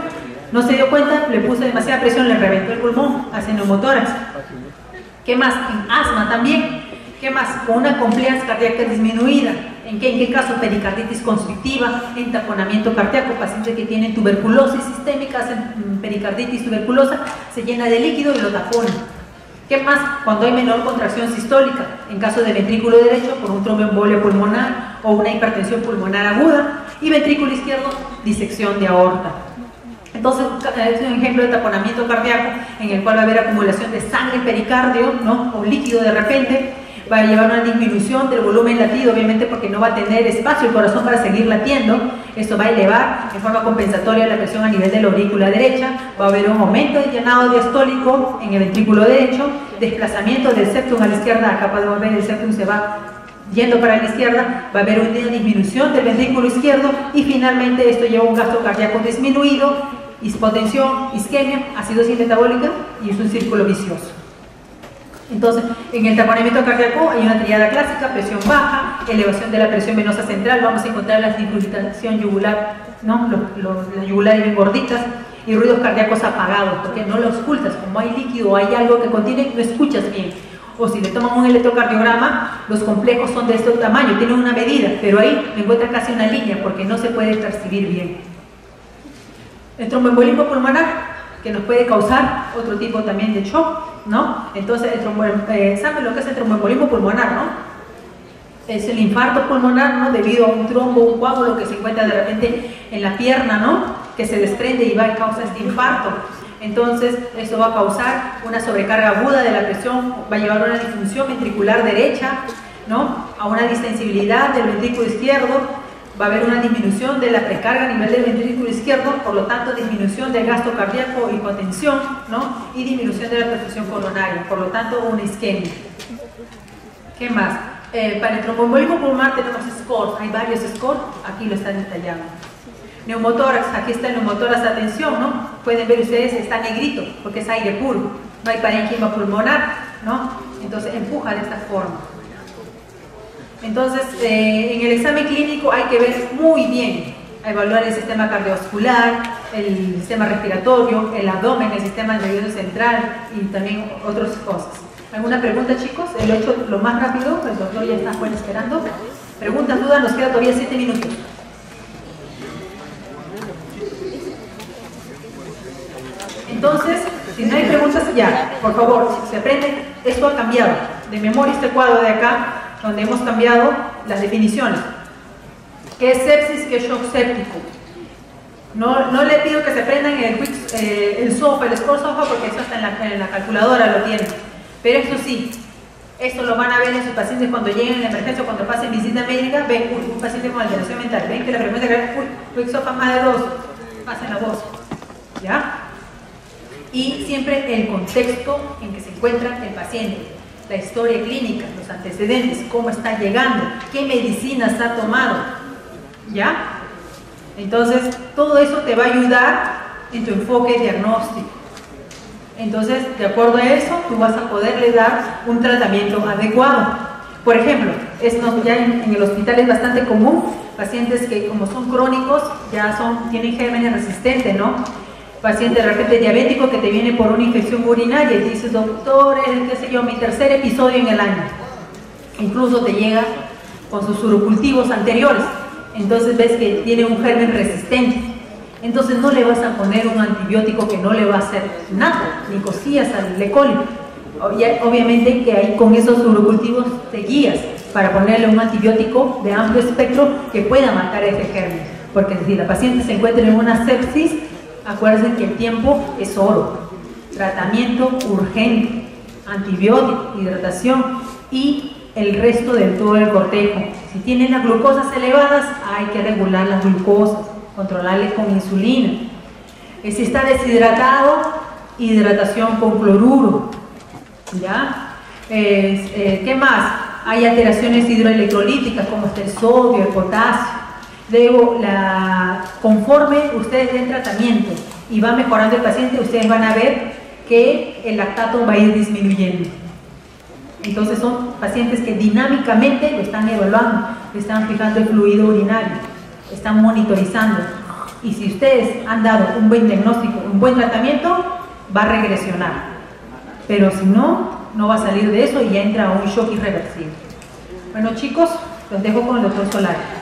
no se dio cuenta, le puso demasiada presión, le reventó el pulmón, hace neumotoras. ¿Qué más? En asma también. ¿Qué más? Con una compliance cardíaca disminuida. ¿En qué caso? Pericarditis constrictiva, entaponamiento cardíaco, pacientes que tienen tuberculosis sistémica, hacen pericarditis tuberculosa, se llena de líquido y lo tapona. ¿Qué más? Cuando hay menor contracción sistólica, en caso de ventrículo derecho, por un tromboembolia pulmonar o una hipertensión pulmonar aguda, y ventrículo izquierdo, disección de aorta. Entonces, es un ejemplo de taponamiento cardíaco en el cual va a haber acumulación de sangre en pericardio, ¿no? O líquido de repente, va a llevar una disminución del volumen latido, obviamente porque no va a tener espacio el corazón para seguir latiendo. Esto va a elevar en forma compensatoria la presión a nivel de la aurícula derecha, va a haber un aumento de llenado diastólico en el ventrículo derecho, desplazamiento del septum a la izquierda, acá podemos ver el septum se va yendo para la izquierda, va a haber una disminución del ventrículo izquierdo y finalmente esto lleva a un gasto cardíaco disminuido, hipotensión, isquemia, acidosis metabólica y es un círculo vicioso. Entonces, en el taponamiento cardíaco hay una tríada clásica: presión baja, elevación de la presión venosa central, vamos a encontrar la circunstancia yugular, ¿no? Las yugulares bien gorditas, y ruidos cardíacos apagados, porque no lo ocultas, como hay líquido o hay algo que contiene, no escuchas bien. O si le toman un electrocardiograma, los complejos son de este tamaño, tienen una medida, pero ahí encuentra casi una línea porque no se puede percibir bien. El tromboembolismo pulmonar, que nos puede causar otro tipo también de shock, ¿no? Entonces, ¿saben lo que es el tromboembolismo pulmonar, no? Es el infarto pulmonar, ¿no? Debido a un trombo, un coágulo que se encuentra de repente en la pierna, ¿no? Que se desprende y va a causar este infarto. Entonces, eso va a causar una sobrecarga aguda de la presión, va a llevar a una disfunción ventricular derecha, ¿no? A una distensibilidad del ventrículo izquierdo, va a haber una disminución de la precarga a nivel del ventrículo izquierdo, por lo tanto disminución del gasto cardíaco, hipotensión, ¿no? Y disminución de la perfusión coronaria, por lo tanto una isquemia. ¿Qué más? Para el tromboembolismo pulmonar tenemos scores, hay varios scores, aquí lo están detallando. Neumotórax, aquí está el neumotórax, atención, ¿no? Pueden ver ustedes, está negrito, porque es aire puro, no hay parénquima pulmonar, ¿no? Entonces empuja de esta forma. Entonces, en el examen clínico hay que ver muy bien, evaluar el sistema cardiovascular, el sistema respiratorio, el abdomen, el sistema nervioso central y también otras cosas. ¿Alguna pregunta, chicos? Lo he hecho lo más rápido, el doctor ya está afuera esperando. ¿Preguntas, dudas? Nos queda todavía 7 minutos. Entonces, si no hay preguntas, ya, por favor, si se aprende, esto ha cambiado. De memoria este cuadro de acá, donde hemos cambiado las definiciones. ¿Qué es sepsis? ¿Qué es shock séptico? No le pido que se aprendan el SOFA, el score SOFA, porque eso está en la calculadora, lo tienen. Pero esto sí, esto lo van a ver en sus pacientes cuando lleguen en la emergencia o cuando pasen visita médica. Ven, un paciente con alteración mental, ven que la frecuencia cardíaca, quick SOFA más de 2, pasen la voz, ¿ya? Y siempre el contexto en que se encuentra el paciente, la historia clínica, los antecedentes, cómo está llegando, qué medicinas ha tomado, ¿ya? Entonces, todo eso te va a ayudar en tu enfoque diagnóstico. Entonces, de acuerdo a eso, tú vas a poderle dar un tratamiento adecuado. Por ejemplo, ya en el hospital es bastante común, pacientes que como son crónicos, tienen gérmenes resistentes, ¿no? Paciente de repente diabético que te viene por una infección urinaria y te dices, doctor, qué sé yo, mi tercer episodio en el año. Incluso te llega con sus urocultivos anteriores. Entonces ves que tiene un germen resistente. Entonces no le vas a poner un antibiótico que no le va a hacer nada, ni cosillas al E. coli. Obviamente que ahí con esos urocultivos te guías para ponerle un antibiótico de amplio espectro que pueda matar ese germen. Porque si la paciente se encuentra en una sepsis, acuérdense que el tiempo es oro. Tratamiento urgente, antibiótico, hidratación y el resto del todo el cortejo. Si tienen las glucosas elevadas, hay que regular las glucosas, controlarles con insulina. Si está deshidratado, hidratación con cloruro. ¿Ya? ¿Qué más? Hay alteraciones hidroelectrolíticas como está el sodio, el potasio. Luego, conforme ustedes den tratamiento y va mejorando el paciente, ustedes van a ver que el lactato va a ir disminuyendo. Entonces son pacientes que dinámicamente lo están evaluando, le están fijando el fluido urinario, están monitorizando. Y si ustedes han dado un buen diagnóstico, un buen tratamiento, va a regresionar. Pero si no, no va a salir de eso y ya entra a un shock irreversible. Bueno chicos, los dejo con el doctor Solari.